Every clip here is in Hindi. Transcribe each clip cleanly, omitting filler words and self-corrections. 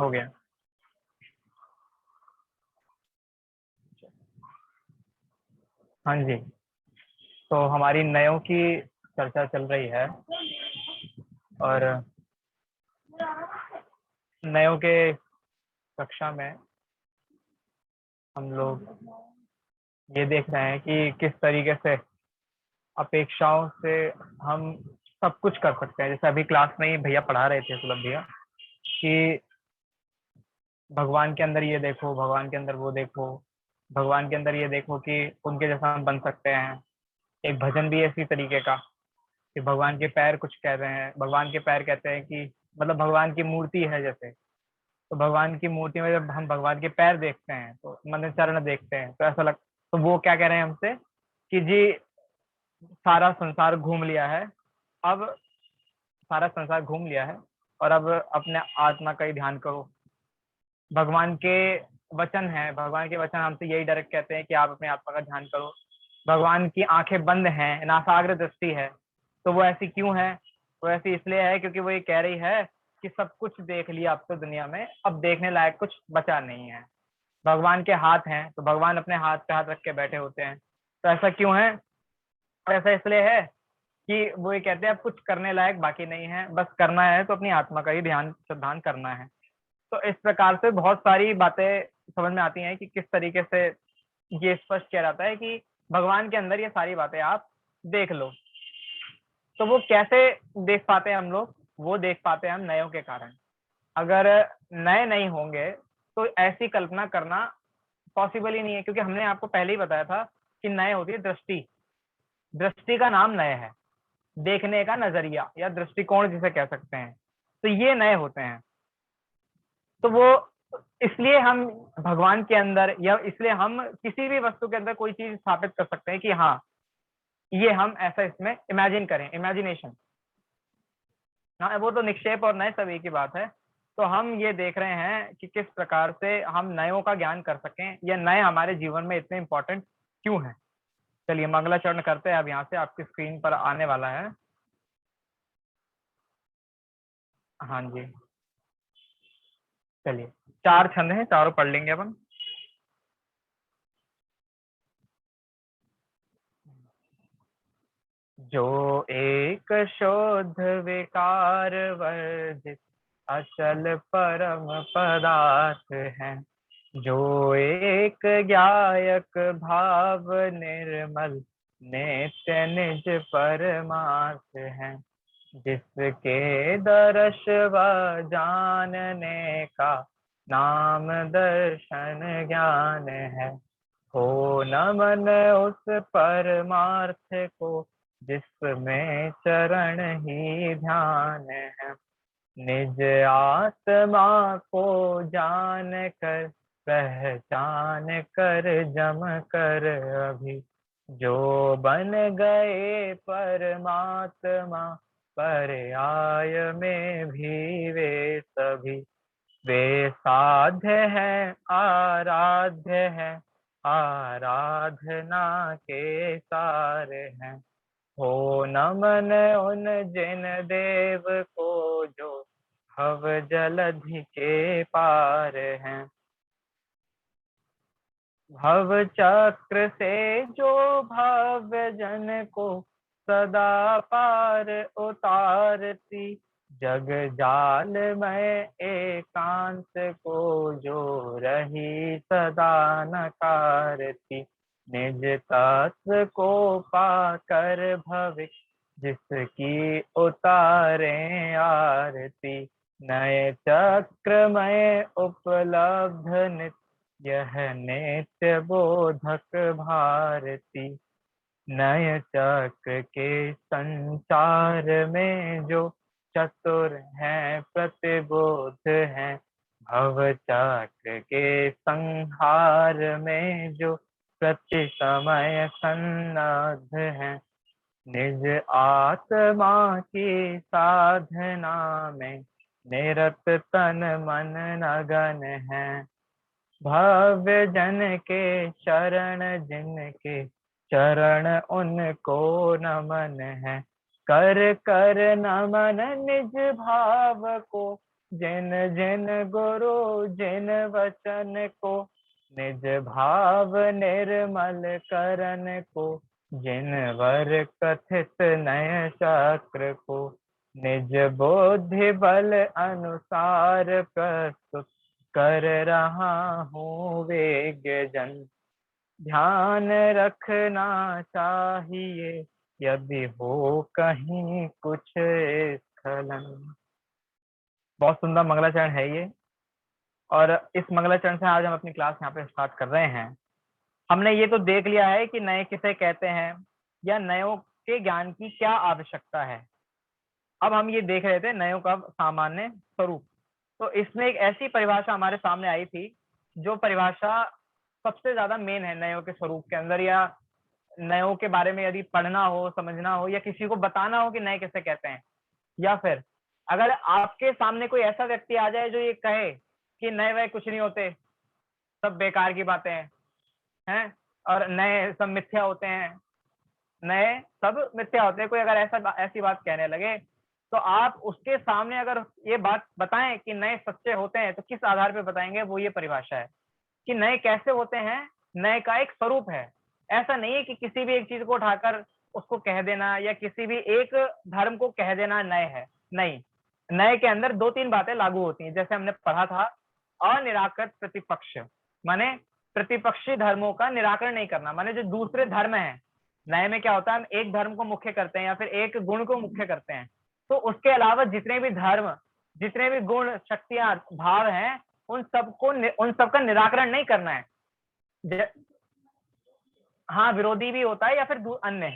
हो गया। हाँ जी, तो हमारी नयों की चर्चा चल रही है और नयों के कक्षा में हम लोग ये देख रहे हैं कि किस तरीके से अपेक्षाओं से हम सब कुछ कर सकते हैं। जैसे अभी क्लास में ही भैया पढ़ा रहे थे, सुलभ भैया, कि भगवान के अंदर ये देखो, भगवान के अंदर वो देखो, भगवान के अंदर ये देखो कि उनके जैसा हम बन सकते हैं। एक भजन भी है इसी तरीके का कि भगवान के पैर कुछ कह रहे हैं, भगवान के पैर कहते हैं कि मतलब भगवान की मूर्ति है जैसे, तो भगवान की मूर्ति में जब हम भगवान के पैर देखते हैं तो मन चरण देखते हैं तो ऐसा लग, तो वो क्या कह रहे हैं हमसे कि जी सारा संसार घूम लिया है, अब सारा संसार घूम लिया है और अब अपने आत्मा का ही ध्यान करो। भगवान के वचन है, भगवान के वचन हमसे यही डायरेक्ट कहते हैं कि आप अपने आत्मा का ध्यान करो। भगवान की आंखें बंद हैं, नासाग्र दृष्टि है, तो वो ऐसी क्यों है? वो ऐसी इसलिए है क्योंकि वो ये कह रही है कि सब कुछ देख लिया अब तो दुनिया में, अब देखने लायक कुछ बचा नहीं है। भगवान के हाथ हैं तो भगवान अपने हाथ पे हाथ रख के बैठे होते हैं, तो ऐसा क्यों है? ऐसा इसलिए है कि वो ये कहते हैं अब कुछ करने लायक बाकी नहीं है, बस करना है तो अपनी आत्मा का ही ध्यान ध्यान करना है। तो इस प्रकार से बहुत सारी बातें समझ में आती हैं कि किस तरीके से ये स्पष्ट किया जाता है कि भगवान के अंदर ये सारी बातें आप देख लो। तो वो कैसे देख पाते हैं हम लोग? वो देख पाते हैं हम नयों के कारण। अगर नए नहीं होंगे तो ऐसी कल्पना करना पॉसिबल ही नहीं है, क्योंकि हमने आपको पहले ही बताया था कि नए होती है दृष्टि। दृष्टि का नाम नए है, देखने का नजरिया या दृष्टिकोण जिसे कह सकते हैं, तो ये नए होते हैं। तो वो इसलिए हम भगवान के अंदर या इसलिए हम किसी भी वस्तु के अंदर कोई चीज स्थापित कर सकते हैं कि हाँ ये हम ऐसा इसमें इमेजिन करें, इमेजिनेशन। हाँ, वो तो निक्षेप और नए सब एक ही बात है। तो हम ये देख रहे हैं कि किस प्रकार से हम नयों का ज्ञान कर सकें, या नए हमारे जीवन में इतने इंपॉर्टेंट क्यों है। चलिए मंगलाचरण करते हैं। अब यहाँ से आपकी स्क्रीन पर आने वाला है। हाँ जी, चलिए 4 छंद हैं, चारों पढ़ लेंगे अपन। जो एक शोध विकार वर्जित अचल परम पदार्थ है, जो एक ज्ञायक भाव निर्मल नित्य निज परमार्थ है, जिसके दर्श व जानने का नाम दर्शन ज्ञान है। हो नमन उस परमार्थ को जिसमें चरण ही ध्यान है। निज आत्मा को जान कर पहचान कर जम कर अभी, जो बन गए परमात्मा पर्याय में भी वे सभी। वे साध्य हैं आराध्य हैं, आराधना के सार हैं। हो नमन उन जिन देव को जो भव जलधि के पार हैं। भव चक्र से जो भव्य जन को सदा पार उतारती, जग जाल में एकांत को जो रही सदा नकारती। निज तत्व को पाकर भविष्य जिसकी उतारे आरती, नए चक्र में उपलब्ध नित्य यह नित्य बोधक भारती। नय चक्र के संचार में जो चतुर हैं प्रतिबोध हैं, भव चक्र के संहार में जो प्रति समय सन्नद्ध हैं। निज आत्मा की साधना में निरत तन मन नगन है। भव्य जन के शरण जिनके चरण उनको नमन है। कर कर नमन निज भाव को जिन जिन गुरु जिन वचन को, निज भाव निर्मल करन को, जिन वर कथित नय चक्र को, निज बुद्धि बल अनुसार प्रस्तुत कर रहा हूँ वेग जन। ध्यान रखना चाहिए यदि हो कहीं कुछ स्खलन। बहुत सुंदर मंगलाचरण है ये, और इस मंगलाचरण से आज हम अपनी क्लास यहाँ पे स्टार्ट कर रहे हैं। हमने ये तो देख लिया है कि नए किसे कहते हैं या नयों के ज्ञान की क्या आवश्यकता है। अब हम ये देख रहे थे नयों का सामान्य स्वरूप। तो इसमें एक ऐसी परिभाषा हमारे सामने आई थी जो परिभाषा सबसे ज्यादा मेन है नयों के स्वरूप के अंदर, या नयों के बारे में यदि पढ़ना हो, समझना हो, या किसी को बताना हो कि नए किसे कहते हैं, या फिर अगर आपके सामने कोई ऐसा व्यक्ति आ जाए जो ये कहे कि नए वह कुछ नहीं होते, सब बेकार की बातें हैं, और नए सब मिथ्या होते हैं, नए सब मिथ्या होते हैं, कोई अगर ऐसी बात कहने लगे, तो आप उसके सामने अगर ये बात बताएं कि नए सच्चे होते हैं, तो किस आधार पे बताएंगे? वो ये परिभाषा है कि नए कैसे होते हैं। नए का एक स्वरूप है। ऐसा नहीं है कि किसी भी एक चीज को उठाकर उसको कह देना, या किसी भी एक धर्म को कह देना नए है। नहीं, नए के अंदर दो तीन बातें लागू होती हैं। जैसे हमने पढ़ा था, अनिराकृत प्रतिपक्ष, माने प्रतिपक्षी धर्मों का निराकरण नहीं करना, माने जो दूसरे धर्म है। नए में क्या होता है, हम एक धर्म को मुख्य करते हैं या फिर एक गुण को मुख्य करते हैं, तो उसके अलावा जितने भी धर्म, जितने भी गुण, शक्तियां, भाव हैं, उन सबका निराकरण नहीं करना है। हाँ, विरोधी भी होता है या फिर अन्य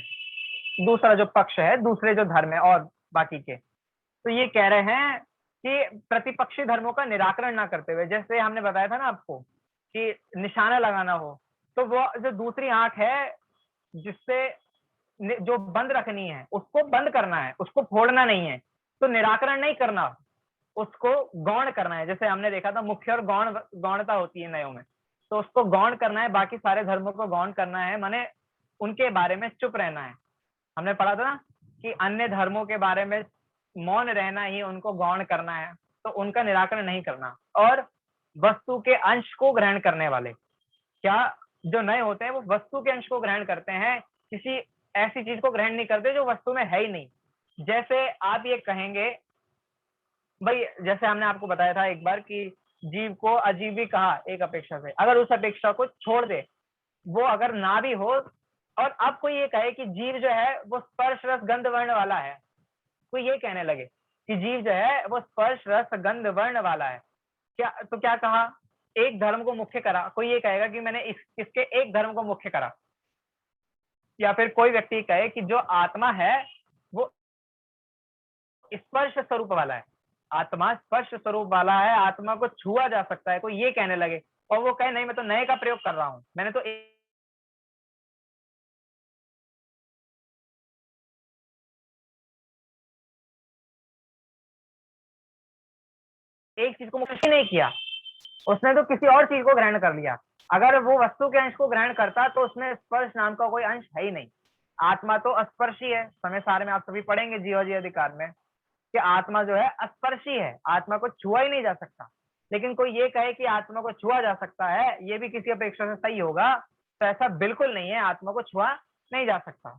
दूसरा जो पक्ष है, दूसरे जो धर्म है और बाकी के। तो ये कह रहे हैं कि प्रतिपक्षी धर्मों का निराकरण ना करते हुए, जैसे हमने बताया था ना आपको कि निशाना लगाना हो, तो वो जो दूसरी आंख है जिससे जो बंद रखनी है उसको बंद करना है, उसको फोड़ना नहीं है। तो निराकरण नहीं करना, उसको गौण करना है। जैसे हमने देखा था मुख्य और गौण, गौणता होती है नयों में, तो उसको गौण करना है, बाकी सारे धर्मों को गौण करना है, माने उनके बारे में चुप रहना है। हमने पढ़ा था ना कि अन्य धर्मों के बारे में मौन रहना ही उनको गौण करना है, तो उनका निराकरण नहीं करना। और वस्तु के अंश को ग्रहण करने वाले, क्या जो नए होते हैं वो वस्तु के अंश को ग्रहण करते हैं, किसी ऐसी चीज को ग्रहण नहीं करते जो वस्तु में है ही नहीं। जैसे आप ये कहेंगे भाई, जैसे हमने आपको बताया था एक बार कि जीव को अजीब कहा एक अपेक्षा से, अगर उस अपेक्षा को छोड़ दे, वो अगर ना भी हो, और अब कोई ये कहे कि जीव जो है वो स्पर्श रस गंध वर्ण वाला है, कोई ये कहने लगे कि जीव जो है वो स्पर्श रस गंध वर्ण वाला है, क्या तो क्या कहा, एक धर्म को मुख्य करा। कोई ये कहेगा कि मैंने इसके एक धर्म को मुख्य करा। या फिर कोई व्यक्ति कहे कि जो आत्मा है वो स्पर्श स्वरूप वाला है, आत्मा स्पर्श स्वरूप वाला है, आत्मा को छुआ जा सकता है, कोई ये कहने लगे, और वो कहे नहीं मैं तो नए का प्रयोग कर रहा हूं, मैंने तो एक चीज को मुख्य नहीं किया, उसने तो किसी और चीज को ग्रहण कर लिया। अगर वो वस्तु के अंश को ग्रहण करता तो उसमें स्पर्श नाम का कोई अंश है ही नहीं। आत्मा तो अस्पर्शी है, समय सारे में आप सभी पढ़ेंगे जीवाजी अधिकार में कि आत्मा जो है अस्पर्शी है, आत्मा को छुआ ही नहीं जा सकता। लेकिन कोई ये कहे कि आत्मा को छुआ जा सकता है, ये भी किसी अपेक्षा से सही होगा? तो ऐसा बिल्कुल नहीं है, आत्मा को छुआ नहीं जा सकता।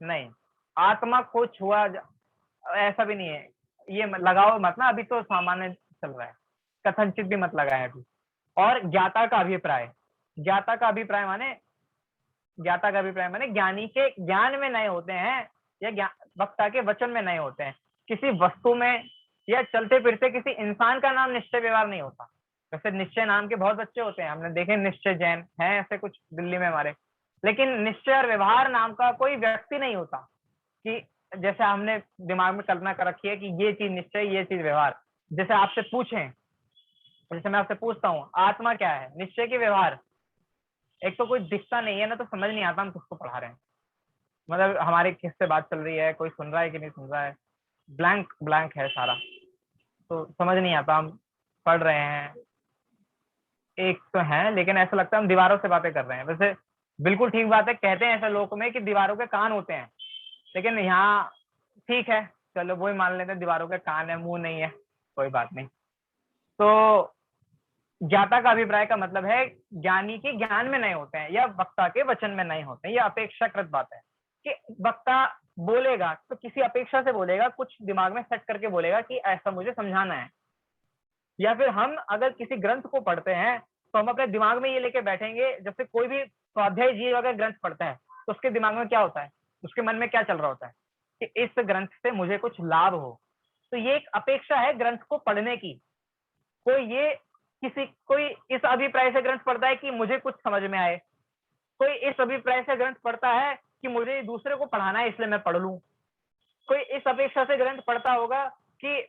नहीं, आत्मा को छुआ ऐसा भी नहीं है। ये लगाओ मत ना, अभी तो सामान्य चल रहा है, कथनचित भी मत लगाए अभी। और ज्ञाता का अभिप्राय, ज्ञाता का अभिप्राय माने, ज्ञाता का अभिप्राय माने ज्ञानी के ज्ञान में नए होते हैं, या वक्ता के वचन में नए होते हैं। किसी वस्तु में या चलते फिरते किसी इंसान का नाम निश्चय व्यवहार नहीं होता। वैसे निश्चय नाम के बहुत बच्चे होते हैं, हमने देखे निश्चय जैन हैं ऐसे कुछ दिल्ली में हमारे, लेकिन निश्चय और व्यवहार नाम का कोई व्यक्ति नहीं होता कि जैसे हमने दिमाग में कल्पना कर रखी है कि ये चीज निश्चय, ये चीज व्यवहार। जैसे आपसे पूछें, जैसे मैं आपसे पूछता हूँ आत्मा क्या है, निश्चय की व्यवहार, एक तो कोई दिखता नहीं है ना, तो समझ नहीं आता हम किसको पढ़ा रहे हैं, मतलब हमारी किससे बात चल रही है, कोई सुन रहा है कि नहीं सुन रहा है, ब्लैंक ब्लैंक है सारा, तो समझ नहीं आता हम पढ़ रहे हैं। एक तो है, लेकिन ऐसा लगता है हम दीवारों से बातें कर रहे हैं। वैसे बिल्कुल ठीक बात है, कहते हैं ऐसे लोक में कि दीवारों के कान होते हैं, लेकिन यहाँ ठीक है, चलो वो ही मान लेते हैं, दीवारों के कान है मुंह नहीं है, कोई बात नहीं। तो ज्ञाता का अभिप्राय का मतलब है ज्ञानी के ज्ञान में नए होते हैं या वक्ता के वचन में नए होते हैं। यह अपेक्षाकृत बात है कि वक्ता बोलेगा तो किसी अपेक्षा से बोलेगा, कुछ दिमाग में सेट करके बोलेगा कि ऐसा मुझे समझाना है। या फिर हम अगर किसी ग्रंथ को पढ़ते हैं तो हम अपने दिमाग में ये लेके बैठेंगे, जैसे कोई भी स्वाध्याय जीव अगर ग्रंथ पढ़ता है तो उसके दिमाग में क्या होता है, उसके मन में क्या चल रहा होता है कि इस ग्रंथ से मुझे कुछ लाभ हो। तो ये एक अपेक्षा है ग्रंथ को पढ़ने की। कोई इस अभिप्राय से ग्रंथ पढ़ता है कि मुझे कुछ समझ में आए, कोई इस अभिप्राय से ग्रंथ पढ़ता है कि मुझे दूसरे को पढ़ाना है इसलिए मैं पढ़ लूं, कोई इस अपेक्षा से ग्रंथ पढ़ता होगा कि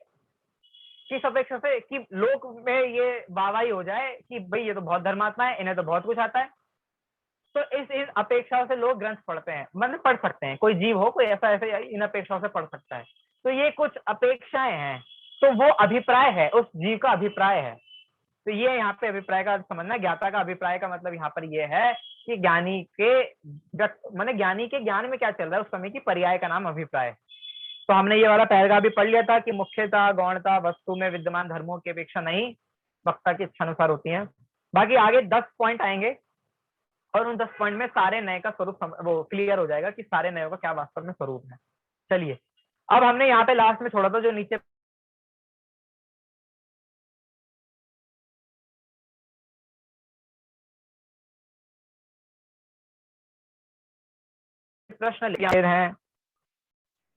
किस अपेक्षा से कि लोक में ये वाहवाही हो जाए कि भाई ये तो बहुत धर्मात्मा है, इन्हें तो बहुत कुछ आता है। तो इस अपेक्षाओं से लोग ग्रंथ पढ़ते हैं, मतलब पढ़ सकते हैं, कोई जीव हो कोई ऐसा ऐसे इन अपेक्षाओं से पढ़ सकता है। तो ये कुछ अपेक्षाएं हैं, तो वो अभिप्राय है, उस जीव का अभिप्राय है। तो ये यहाँ पे अभिप्राय का समझना, ज्ञाता का अभिप्राय का मतलब यहाँ पर ये है कि ज्ञानी के माने ज्ञानी के ज्ञान में क्या चल रहा है उस समय की पर्याय का नाम अभिप्राय। तो हमने ये वाला पैराग्राफ भी पढ़ लिया था कि मुख्यतः गौणता वस्तु में विद्यमान धर्मों की अपेक्षा नहीं, वक्ता की इच्छा अनुसार होती है। बाकी आगे 10 पॉइंट आएंगे और उन 10 पॉइंट में सारे नए का स्वरूप वो क्लियर हो जाएगा कि सारे नयों का क्या वास्तव में स्वरूप है। चलिए, अब हमने यहाँ पे लास्ट में छोड़ा था जो नीचे प्रश्न लिखे हैं,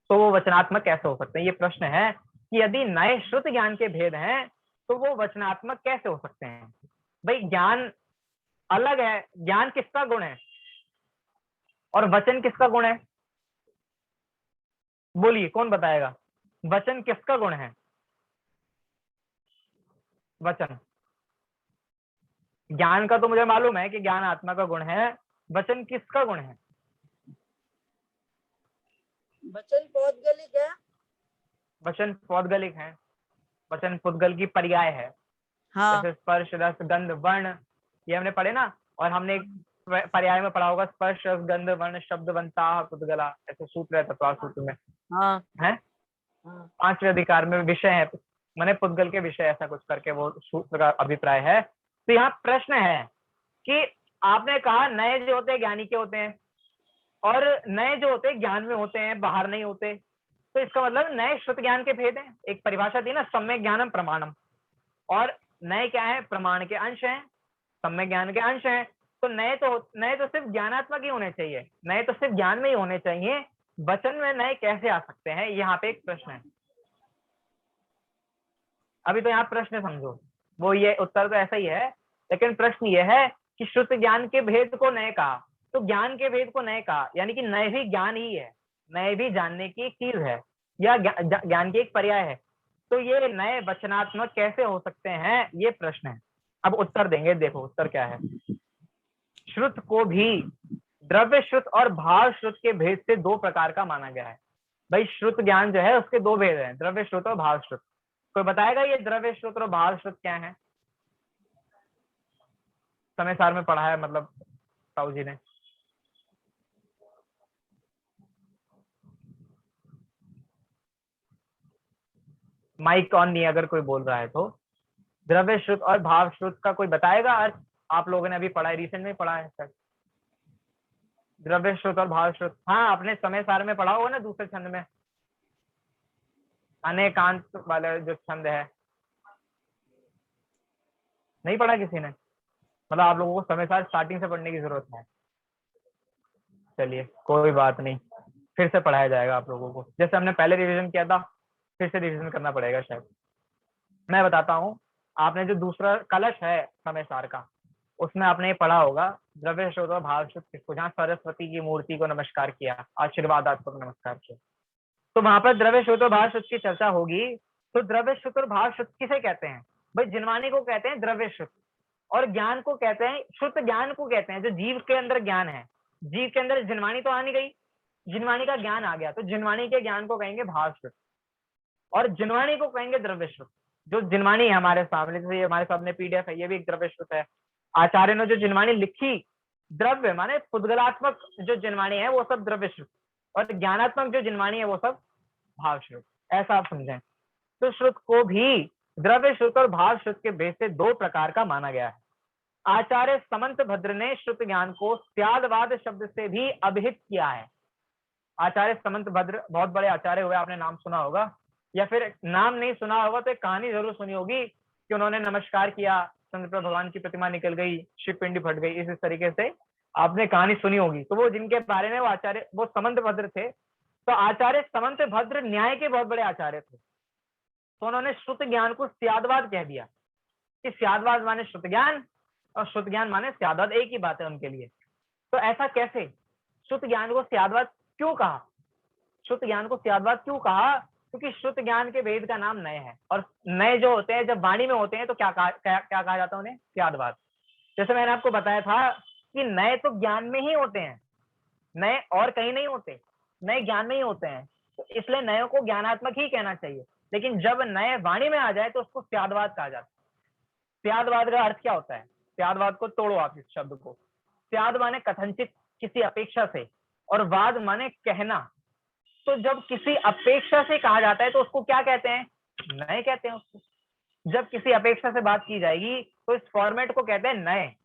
तो वो वचनात्मक कैसे हो सकते हैं। ये प्रश्न है कि यदि नए श्रुत ज्ञान के भेद हैं तो वो वचनात्मक कैसे हो सकते हैं। भाई ज्ञान अलग है, ज्ञान किसका गुण है और वचन किसका गुण है, बोलिए कौन बताएगा। वचन किसका गुण है, वचन ज्ञान का तो मुझे मालूम है कि ज्ञान आत्मा का गुण है, वचन किसका गुण है। वचन पौद्गलिक है, वचन पौद्गलिक है, वचन पुद्गल की पर्याय है। हाँ जैसे स्पर्श रस गंध वर्ण ये हमने पढ़े ना, और हमने एक पर्याय में पढ़ा होगा स्पर्श रस गंध वर्ण शब्दवंता पुद्गला, ऐसे सूत्र है तत्वार सूत्र में हाँ है। हाँ 5वें अधिकार में विषय है, मैंने पुद्गल के विषय ऐसा कुछ करके वो सूत्र का अभिप्राय है। तो यहाँ प्रश्न है कि आपने कहा नए जो होते हैं ज्ञानी के होते हैं और नए जो होते हैं ज्ञान में होते हैं, बाहर नहीं होते। तो इसका मतलब नए श्रुत ज्ञान के भेद हैं। एक परिभाषा थी ना, सम्यक ज्ञानम प्रमाणम, और नए क्या है, प्रमाण के अंश हैं, सम्यक ज्ञान के अंश हैं। तो नए तो सिर्फ ज्ञानात्मक ही होने चाहिए, नए तो सिर्फ ज्ञान में ही होने चाहिए, वचन में नए कैसे आ सकते हैं, यहाँ पे एक प्रश्न है। अभी तो यहाँ प्रश्न समझो, वो ये उत्तर तो ऐसा ही है, लेकिन प्रश्न ये है कि श्रुत ज्ञान के भेद को नए कहा, तो ज्ञान के भेद को नए कहा, यानी कि नए भी ज्ञान ही है, नए भी जानने की एक चीज है या ज्ञान की एक पर्याय है। तो ये नए वचनात्मक कैसे हो सकते हैं, ये प्रश्न है। अब उत्तर देंगे, देखो उत्तर क्या है। श्रुत को भी द्रव्य श्रुत और भाव श्रुत के भेद से 2 प्रकार का माना गया है। भाई श्रुत ज्ञान जो है उसके 2 भेद हैं, द्रव्य श्रुत और भाव श्रुत। कोई बताएगा ये द्रव्य श्रुत और भाव श्रुत क्या है। समय सार में पढ़ा है, मतलब साहू जी ने। माइक ऑन नहीं, अगर कोई बोल रहा है तो। द्रव्य श्रुत और भाव श्रुत का कोई बताएगा अर्थ। आप लोगों ने अभी पढ़ा है, रिसेंट में पढ़ा है सर, द्रव्य श्रुत और भाव श्रुत। हाँ, आपने समय सार में पढ़ा होगा ना, दूसरे छंद में अनेकांत वाला जो छंद है, नहीं पढ़ा किसी ने। मतलब आप लोगों को समय सार स्टार्टिंग से पढ़ने की जरूरत है। चलिए कोई बात नहीं, फिर से पढ़ाया जाएगा आप लोगों को, जैसे हमने पहले रिवीजन किया था, फिर से रिवीजन करना पड़ेगा शायद। मैं बताता हूँ, आपने जो दूसरा कलश है समय सार का, उसमें आपने ये पढ़ा होगा द्रव्य श्रुत और भाव श्रुत किसको, जहाँ सरस्वती की मूर्ति को नमस्कार किया, आशीर्वादात्मक नमस्कार किया, तो वहां पर द्रव्य श्रुत और भाव श्रुत की चर्चा होगी। तो द्रव्य श्रुत और भाव श्रुत किसे कहते हैं, भाई जिनवाणी को कहते हैं द्रव्य श्रुत, और ज्ञान को कहते हैं, शुद्ध ज्ञान को कहते हैं जो जीव के अंदर ज्ञान है। जीव के अंदर जिनवाणी तो आ नहीं गई, जिनवाणी का ज्ञान आ गया, तो जिनवाणी के ज्ञान को कहेंगे भाव श्रुत, और जिनवाणी को कहेंगे द्रव्य श्रुत। जो जिनवाणी है हमारे सामने, जैसे हमारे सामने पीडीएफ है, ये भी एक द्रव्य श्रुत है। आचार्य ने जो जिनवाणी लिखी, द्रव्य माने पुद्गलात्मक जो जिनवाणी है वो सब द्रव्य श्रुत, और ज्ञानात्मक जो जिनवाणी है वो सब भाव श्रुत। ऐसा आप समझें। तो श्रुत को भी द्रव्य श्रुत और भाव श्रुत के भेद से दो प्रकार का माना गया है। आचार्य समंत भद्र ने श्रुत ज्ञान को स्यादवाद शब्द से भी अभिहित किया है। आचार्य समंत भद्र बहुत बड़े आचार्य हुए, आपने नाम सुना होगा, या फिर नाम नहीं सुना होगा तो एक कहानी जरूर सुनी होगी कि उन्होंने नमस्कार किया, चंद्रप्रभ भगवान की प्रतिमा निकल गई, शिव पिंडी फट गई, इस तरीके से आपने कहानी सुनी होगी। तो वो जिनके बारे में वो आचार्य, वो समंत भद्र थे। तो आचार्य समंत भद्र न्याय के बहुत बड़े आचार्य थे। तो उन्होंने श्रुत ज्ञान को स्यादवाद कह दिया कि स्यादवाद माने श्रुत ज्ञान और श्रुत ज्ञान माने स्यादवाद, एक ही बात है उनके लिए। तो ऐसा कैसे? श्रुत ज्ञान को स्यादवाद क्यों कहा? श्रुत ज्ञान को स्यादवाद क्यों कहा? क्योंकि श्रुत ज्ञान के वेद का नाम नय है, और नय जो होते हैं जब वाणी में होते हैं तो क्या कहा जाता है उन्हें? स्यादवाद। जैसे मैंने आपको बताया था कि नए तो ज्ञान में ही होते हैं, नए और कहीं नहीं होते, नए ज्ञान में ही होते हैं। तो इसलिए नयों को ज्ञानात्मक ही कहना चाहिए, लेकिन जब नए वाणी में आ जाए तो उसको स्यादवाद कहा जाता है। स्यादवाद का अर्थ क्या होता है? स्यादवाद को तोड़ो आप इस शब्द को। स्याद माने कथनचित, किसी अपेक्षा से, और वाद माने कहना। तो जब किसी अपेक्षा से कहा जाता है तो उसको क्या कहते हैं? नए कहते हैं उसको। जब किसी अपेक्षा से बात की जाएगी तो इस फॉर्मेट को कहते हैं नए,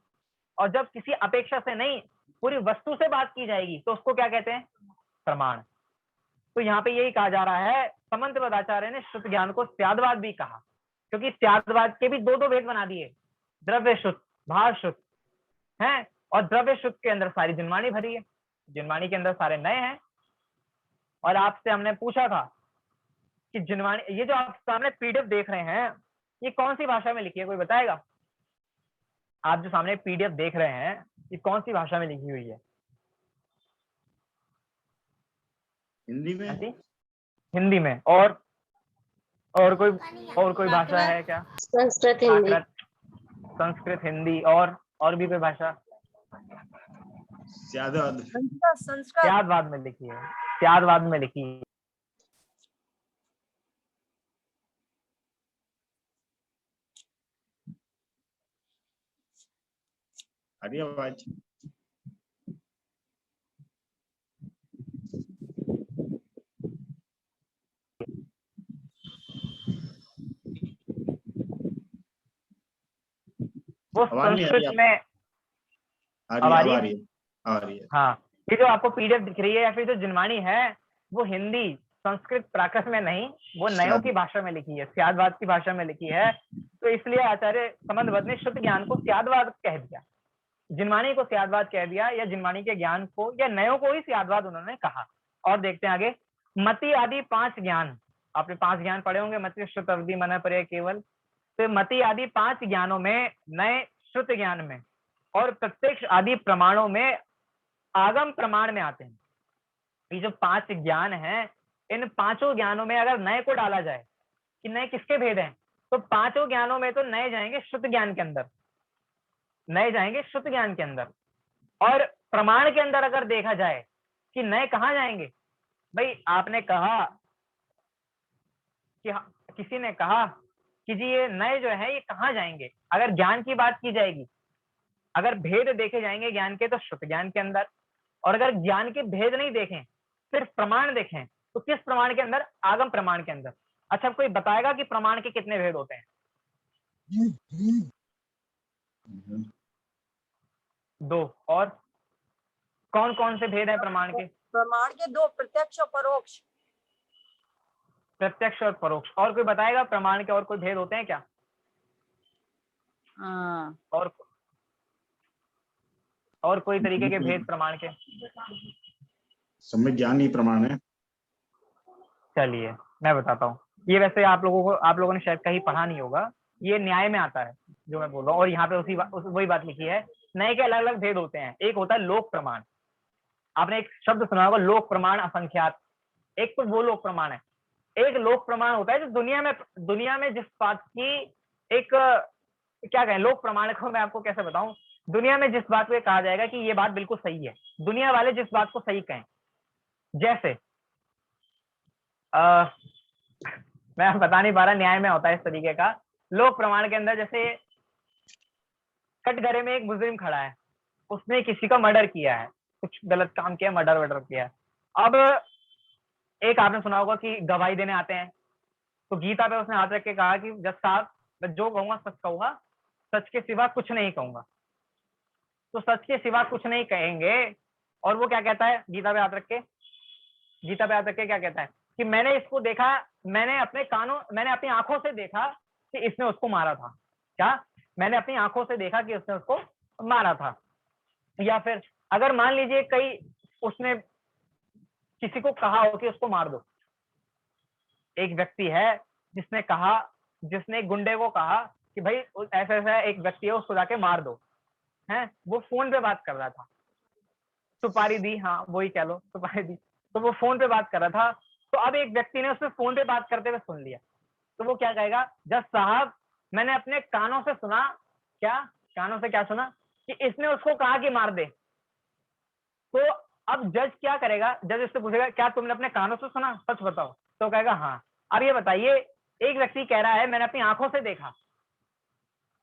और जब किसी अपेक्षा से नहीं, पूरी वस्तु से बात की जाएगी तो उसको क्या कहते हैं? प्रमाण। तो यहाँ पे यही कहा जा रहा है, समंत पदाचार्य ने श्रुत ज्ञान को स्यादवाद भी कहा, क्योंकि स्यादवाद के भी दो दो भेद बना दिए, द्रव्य शुद्ध, भाव शुद्ध है। और द्रव्य शुद्ध के अंदर सारी जिनवाणी भरी है, जिनवाणी के अंदर सारे नए हैं। और आपसे हमने पूछा था कि जिनवाणी, ये जो आप सामने पीडीएफ देख रहे हैं, ये कौन सी भाषा में लिखी है, कोई बताएगा? आप जो सामने पीडीएफ देख रहे हैं, ये कौन सी भाषा में लिखी हुई है? हिंदी में। हिंदी में। और कोई भाषा है क्या? संस्कृत, हिंदी। संस्कृत, हिंदी, और भी कोई भाषा? स्यादवाद में लिखी है, स्यादवाद में लिखी है। अरे आवाज वो संस्कृत में आ रही है। हाँ, ये जो आपको पीडीएफ दिख रही है या फिर जो जिनवाणी है, वो हिंदी, संस्कृत, प्राकृत में नहीं, वो नयों की भाषा में लिखी है, स्यादवाद की भाषा में लिखी है। तो इसलिए आचार्य समंत भद्र ने शुद्ध ज्ञान को स्यादवाद कह दिया, जिनवाणी को स्यादवाद कह दिया, या जिनवाणी के ज्ञान को या नयों को ही स्यादवाद उन्होंने कहा। और देखते हैं आगे, मति आदि 5 ज्ञान, आपने 5 ज्ञान पढ़े होंगे, मति, श्रुत, अवधि, मन, पर्याय, केवल। तो मति आदि 5 ज्ञानों में, नए श्रुत ज्ञान में और प्रत्यक्ष आदि प्रमाणों में, आगम प्रमाण में आते हैं। ये जो 5 ज्ञान हैं, इन पांचों ज्ञानों में अगर नए को डाला जाए कि नए किसके भेद हैं, तो पांचों ज्ञानों में तो नए जाएंगे श्रुत ज्ञान के अंदर, नए जाएंगे श्रुत ज्ञान के अंदर। और प्रमाण के अंदर अगर देखा जाए कि नए कहाँ जाएंगे, भाई आपने कहा कि किसी ने कहा कि जी ये नए जो है ये कहाँ जाएंगे, अगर ज्ञान की बात की जाएगी, अगर भेद देखे जाएंगे ज्ञान के, तो श्रुत ज्ञान के अंदर। और अगर ज्ञान के भेद नहीं देखें, सिर्फ प्रमाण देखें, तो किस प्रमाण के अंदर? आगम प्रमाण के अंदर। अच्छा, कोई बताएगा कि प्रमाण के कितने भेद होते हैं? 2। और कौन कौन से भेद हैं प्रमाण के? प्रमाण के 2, प्रत्यक्ष और परोक्ष। प्रत्यक्ष और परोक्ष। और कोई बताएगा प्रमाण के और कोई भेद होते हैं क्या? और कोई तरीके के भेद प्रमाण के? सम्यक ज्ञान ही प्रमाण है। चलिए मैं बताता हूँ। ये वैसे आप लोगों ने शायद कहीं पढ़ा नहीं होगा, ये न्याय में आता है जो मैं बोल रहा हूँ, और यहाँ पे वही बात लिखी है। नए के अलग अलग भेद होते हैं। एक होता है लोक प्रमाण, आपने एक शब्द सुना होगा, लोक प्रमाण असंख्यात। एक तो वो लोक प्रमाण है। एक लोक प्रमाण होता है जो दुनिया में जिस बात की एक, क्या कहें, लोक प्रमाण को मैं आपको कैसे बताऊं, दुनिया में जिस बात को कहा जाएगा कि ये बात बिल्कुल सही है, दुनिया वाले जिस बात को सही कहें। जैसे मैं बता नहीं पा रहा, न्याय में होता है इस तरीके का। लोक प्रमाण के अंदर जैसे कटघरे में एक मुजरिम खड़ा है, उसने किसी का मर्डर किया है, कुछ गलत काम किया, मर्डर किया है। अब एक आपने सुना होगा कि गवाही देने आते हैं, तो गीता पे उसने हाथ रख के कहा कि जज साहब मैं जो कहूंगा सच कहूंगा, सच के सिवा कुछ नहीं कहूंगा। तो सच के सिवा कुछ नहीं कहेंगे, और वो क्या कहता है गीता पे हाथ रख के, गीता पे हाथ रख के क्या कहता है कि मैंने इसको देखा, मैंने अपनी आंखों से देखा कि इसने उसको मारा था। क्या? मैंने अपनी आंखों से देखा कि उसने उसको मारा था। या फिर अगर मान लीजिए कई उसने किसी को कहा हो कि उसको मार दो, एक व्यक्ति है जिसने एक गुंडे को कहा कि भाई ऐसा ऐसा एक व्यक्ति है उसको जाके मार दो, है वो फोन पे बात कर रहा था, सुपारी दी, हाँ वही कह लो सुपारी दी, तो वो फोन पे बात कर रहा था। तो अब एक व्यक्ति ने उससे फोन पे बात करते हुए सुन लिया, तो वो क्या कहेगा, जज साहब मैंने अपने कानों से सुना, क्या कानों से क्या सुना कि इसने उसको कहा कि मार दे। तो अब जज क्या करेगा, जज इससे पूछेगा क्या तुमने अपने कानों से सुना, सच बताओ। तो कहेगा हाँ। अब ये बताइए, एक व्यक्ति कह रहा है मैंने अपनी आंखों से देखा,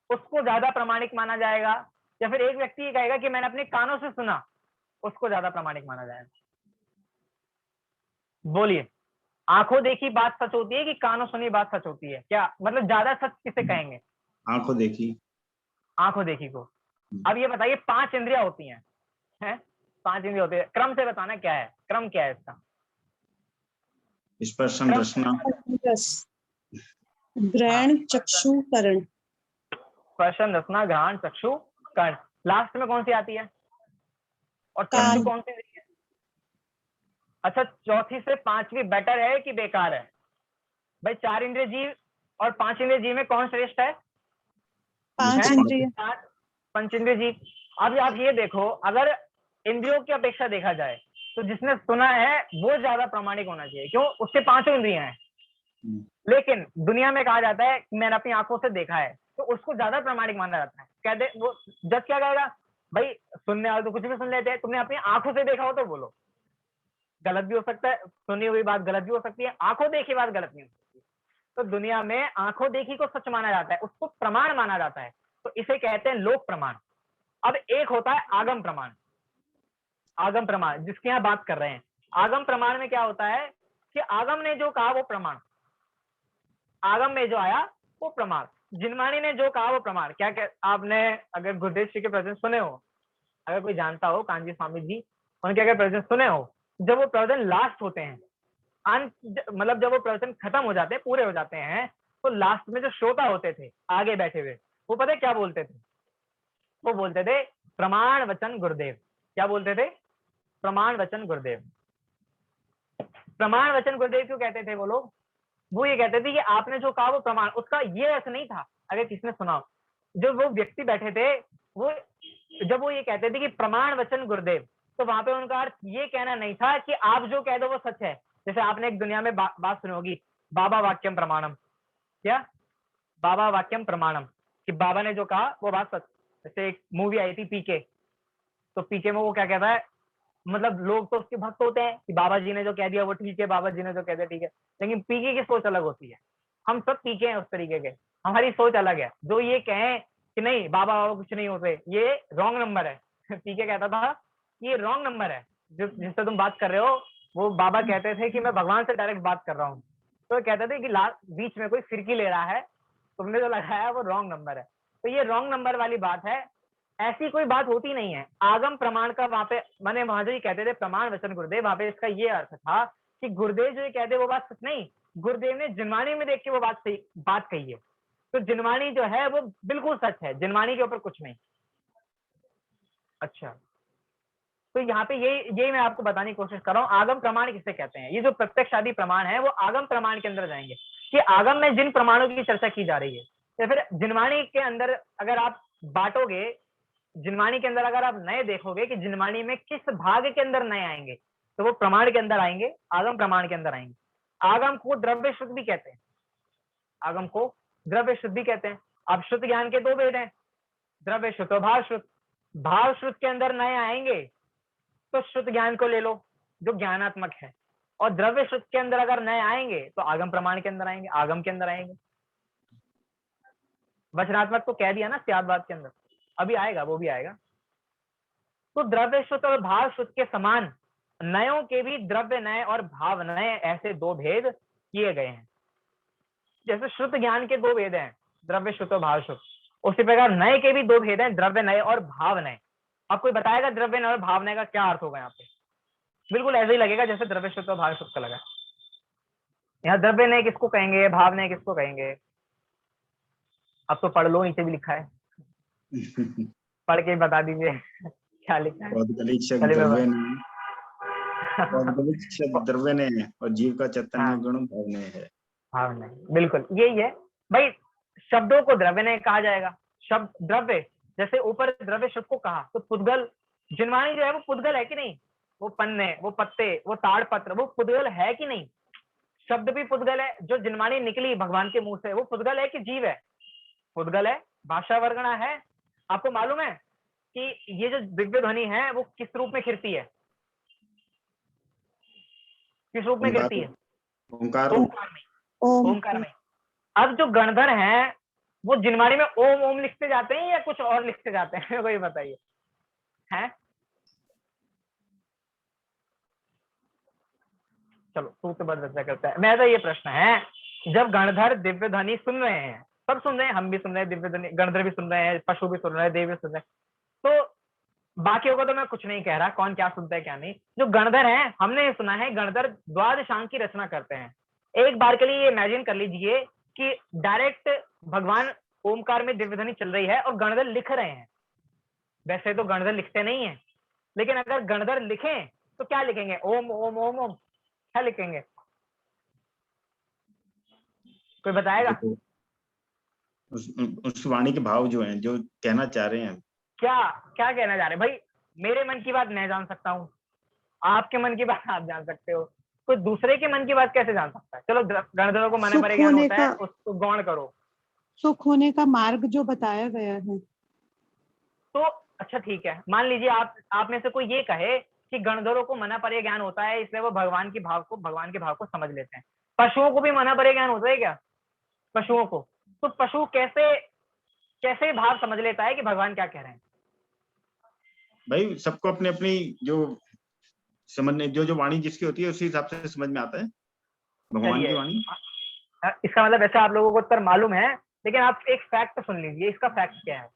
उसको ज्यादा प्रामाणिक माना जाएगा, या फिर एक व्यक्ति कहेगा कि मैंने अपने कानों से सुना, उसको ज्यादा प्रामाणिक माना जाएगा? बोलिए, आंखों देखी बात सच होती है कि कानों सुनी बात सच होती है? क्या मतलब ज्यादा सच किसे कहेंगे? आंखों देखी। आंखों देखी को। अब ये बताइए 5 इंद्रियां होती हैं, हैं 5 इंद्रियां होती है, क्रम से बताना क्या है, क्रम क्या है इसका? स्पर्शन रसना ग्रहण चक्षु कर्ण। स्पर्शन रसना घ्राण चक्षु कर्ण, लास्ट में कौन सी आती है? और कान। चक्षु कौन सी इंद्रिय है? अच्छा, चौथी से 5वीं बेटर है कि बेकार है? भाई 4 इंद्रिय जीव और 5 इंद्रिय जीव में कौन श्रेष्ठ है? 5 इंद्रिय। पंच इंद्रिय जीव। अब आप ये देखो, अगर इंद्रियों की अपेक्षा देखा जाए तो जिसने सुना है वो ज्यादा प्रामाणिक होना चाहिए, क्यों? उसके 5 इंद्रियां हैं। लेकिन दुनिया में कहा जाता है मैंने अपनी आंखों से देखा है, तो उसको ज्यादा प्रामाणिक माना जाता है। कहते वो जज क्या कहेगा, भाई सुनने वाले तो कुछ भी सुन लेते हैं, तुमने अपनी आंखों से देखा हो तो बोलो। गलत भी हो सकता है, सुनी हुई बात गलत भी हो सकती है, आंखों देखी बात गलत नहीं हो सकती। तो दुनिया में आंखों देखी को सच माना जाता है, उसको प्रमाण माना जाता है, तो इसे कहते हैं लोक प्रमाण। अब एक होता है आगम प्रमाण। आगम प्रमाण जिसकी यहाँ बात कर रहे हैं, आगम प्रमाण में क्या होता है कि आगम ने जो कहा वो प्रमाण, आगम में जो आया वो प्रमाण, जिनवाणी ने जो कहा वो प्रमाण। क्या आपने अगर गुरुदेव जी के प्रेजेंस सुने हो, अगर कोई जानता हो कांजी स्वामी जी, उनके अगर प्रेजेंस सुने हो, जब वो प्रवचन लास्ट होते हैं, मतलब जब वो प्रवचन खत्म हो जाते हैं, पूरे हो जाते हैं, तो लास्ट में जो श्रोता होते थे आगे बैठे हुए, वो पता है क्या बोलते थे? वो बोलते थे प्रमाण वचन गुरुदेव। क्या बोलते थे? प्रमाण वचन गुरुदेव। प्रमाण वचन गुरुदेव क्यों कहते थे वो लोग? वो ये कहते थे कि आपने जो कहा वो प्रमाण, उसका ये अर्थ नहीं था। अगर किसने सुना, जो वो व्यक्ति बैठे थे, वो जब वो ये कहते थे कि प्रमाण वचन गुरुदेव, तो वहां पे उनका अर्थ ये कहना नहीं था कि आप जो कह दो वो सच है। जैसे आपने एक दुनिया में बात सुनी होगी, बाबा वाक्यम प्रमाणम। क्या? बाबा वाक्यम प्रमाणम, कि बाबा ने जो कहा वो बात सच। जैसे एक मूवी आई थी पीके, तो पीके में वो क्या कहता है, मतलब लोग तो उसके भक्त होते हैं कि बाबा जी ने जो कह दिया वो ठीक है, बाबा जी ने जो कह दिया ठीक है, लेकिन पीके की सोच अलग होती है। हम सब पीके हैं उस तरीके के, हमारी सोच अलग है। जो ये कहें कि नहीं बाबा बाबा कुछ नहीं होते, ये रॉन्ग नंबर है। पीके कहता था ये रॉन्ग नंबर है, जिससे तुम बात कर रहे हो, वो बाबा कहते थे कि मैं भगवान से डायरेक्ट बात कर रहा हूँ। तो कहते थे कि बीच में कोई फिरकी ले रहा है, तुमने जो लगाया वो रॉन्ग नंबर है। तो ये रॉन्ग नंबर वाली बात है, ऐसी कोई बात होती नहीं है। आगम प्रमाण का वहां पे मैंने वहां जो ही कहते थे प्रमाण वचन गुरुदेव, वहां पे इसका ये अर्थ था कि गुरुदेव जो ये कहते वो बात सच नहीं, गुरुदेव ने जिनवाणी में देख के वो बात कही है। तो जिनवाणी जो है वो बिल्कुल सच है, जिनवाणी के ऊपर कुछ नहीं। अच्छा, तो यहाँ पे यही मैं आपको बताने की कोशिश कर रहा हूँ, आगम प्रमाण किसे कहते हैं। ये जो प्रत्यक्ष आदि प्रमाण है वो आगम प्रमाण के अंदर जाएंगे, कि आगम में जिन प्रमाणों की चर्चा की जा रही है। या फिर जिनवाणी के अंदर अगर आप बांटोगे, जिनवाणी के अंदर अगर आप नए देखोगे कि जिनवाणी में किस भाग के अंदर नए आएंगे, तो वो प्रमाण के अंदर आएंगे, आगम प्रमाण के अंदर आएंगे। आगम को द्रव्य शुद्ध भी कहते हैं, आगम को द्रव्य शुद्ध भी कहते हैं। अब शुद्ध ज्ञान के 2 भेद हैं, द्रव्य शुद्ध और भाव शुद्ध। भाव शुद्ध के अंदर नए आएंगे तो शुद्ध ज्ञान को ले लो जो ज्ञानात्मक है, और द्रव्य शुद्ध के अंदर अगर नए आएंगे तो आगम प्रमाण के अंदर आएंगे, आगम के अंदर आएंगे। वचनात्मक तो कह दिया ना स्यादवाद के अंदर, अभी आएगा, वो भी आएगा। तो द्रव्य शुद्ध और भाव शुद्ध के समान नयों के भी द्रव्य नय और भाव नय, ऐसे दो भेद किए गए हैं। जैसे श्रुत ज्ञान के दो भेद हैं, द्रव्य श्रुत और भाव श्रुत, उसी प्रकार नए के भी दो भेद हैं, द्रव्य नय और भाव नय। अब कोई बताएगा द्रव्य नय और भाव नय का क्या अर्थ होगा यहाँ पे? बिल्कुल ऐसे ही लगेगा जैसे द्रव्य श्रुत और भाव श्रुत का लगा। यहाँ द्रव्य नय किसको कहेंगे, भाव नय किसको कहेंगे? अब तो पढ़ लो, नीचे भी लिखा है, पढ़ के बता दीजिए क्या लिखा है। चलिए द्रव्य द्रव्य ने है और जीव का चैतन्य गुण भाव ने है। भाव नय, बिल्कुल यही है भाई। शब्दों को द्रव्य नय कहा जाएगा। शब्द द्रव्य, जैसे ऊपर द्रव्य शब्द को कहा, तो पुद्गल जिनवाणी जो है वो पुद्गल है कि नहीं? वो पन्ने, वो पत्ते, वो ताड़ पत्र, वो पुद्गल है कि नहीं? शब्द भी पुद्गल है। जो जिनवाणी निकली भगवान के मुंह से, वो पुद्गल है कि जीव है? पुद्गल है, भाषा वर्गणा है। आपको मालूम है कि ये जो दिव्य ध्वनि है वो किस रूप में खिरती है? किस रूप में खिरती है? ओंकार में। ओंकार में। अब जो गणधर हैं वो जिनवाणी में ओम ओम लिखते जाते हैं या कुछ और लिखते जाते हैं? कोई बताइए। हैं? चलो सूत्र बद्ध चर्चा करते हैं। मेरा तो ये प्रश्न है, जब गणधर दिव्य ध्वनि सुन रहे हैं, सब सुन रहे हैं, हम भी सुन रहे हैं दिव्य ध्वनि, गणधर भी सुन रहे हैं, पशु भी सुन रहे हैं, देव भी सुन रहे हैं, तो बाकियों को तो मैं कुछ नहीं कह रहा कौन क्या सुनता है क्या नहीं। जो गणधर हैं, हमने सुना है गणधर द्वादशांग की रचना करते हैं। एक बार के लिए ये इमेजिन कर लीजिए कि डायरेक्ट भगवान ओमकार में दिव्य ध्वनि चल रही है और गणधर लिख रहे हैं। वैसे तो गणधर लिखते नहीं है, लेकिन अगर गणधर लिखें तो क्या लिखेंगे? ओम ओम ओम ओम, क्या लिखेंगे? कोई बताएगा? उस वाणी के भाव जो हैं, जो कहना चाह रहे हैं, क्या क्या कहना चाह रहे हैं भाई? मेरे मन की बात मैं जान सकता हूँ, आपके मन की बात आप जान सकते हो, कोई दूसरे के मन की बात कैसे जान सकता है? चलो गणधरों को मने परे ज्ञान होता है, उसको गौण करो। सुख होने का मार्ग जो बताया गया है, तो अच्छा ठीक है, मान लीजिए आप में से कोई ये कहे कि गणधरों को मना परे ज्ञान होता है, इसलिए वो भगवान के भाव को समझ लेते हैं। पशुओं को भी मना परे ज्ञान होता है क्या? पशुओं को तो पशु कैसे भाव समझ लेता है कि भगवान क्या कह रहे हैं? भाई सबको अपनी अपनी जो समझने, जो वाणी जिसकी होती है उसी हिसाब से समझ में आता है भगवान की वाणी। इसका मतलब वैसे आप लोगों को उत्तर मालूम है, लेकिन आप एक फैक्ट सुन लीजिए। इसका फैक्ट क्या है?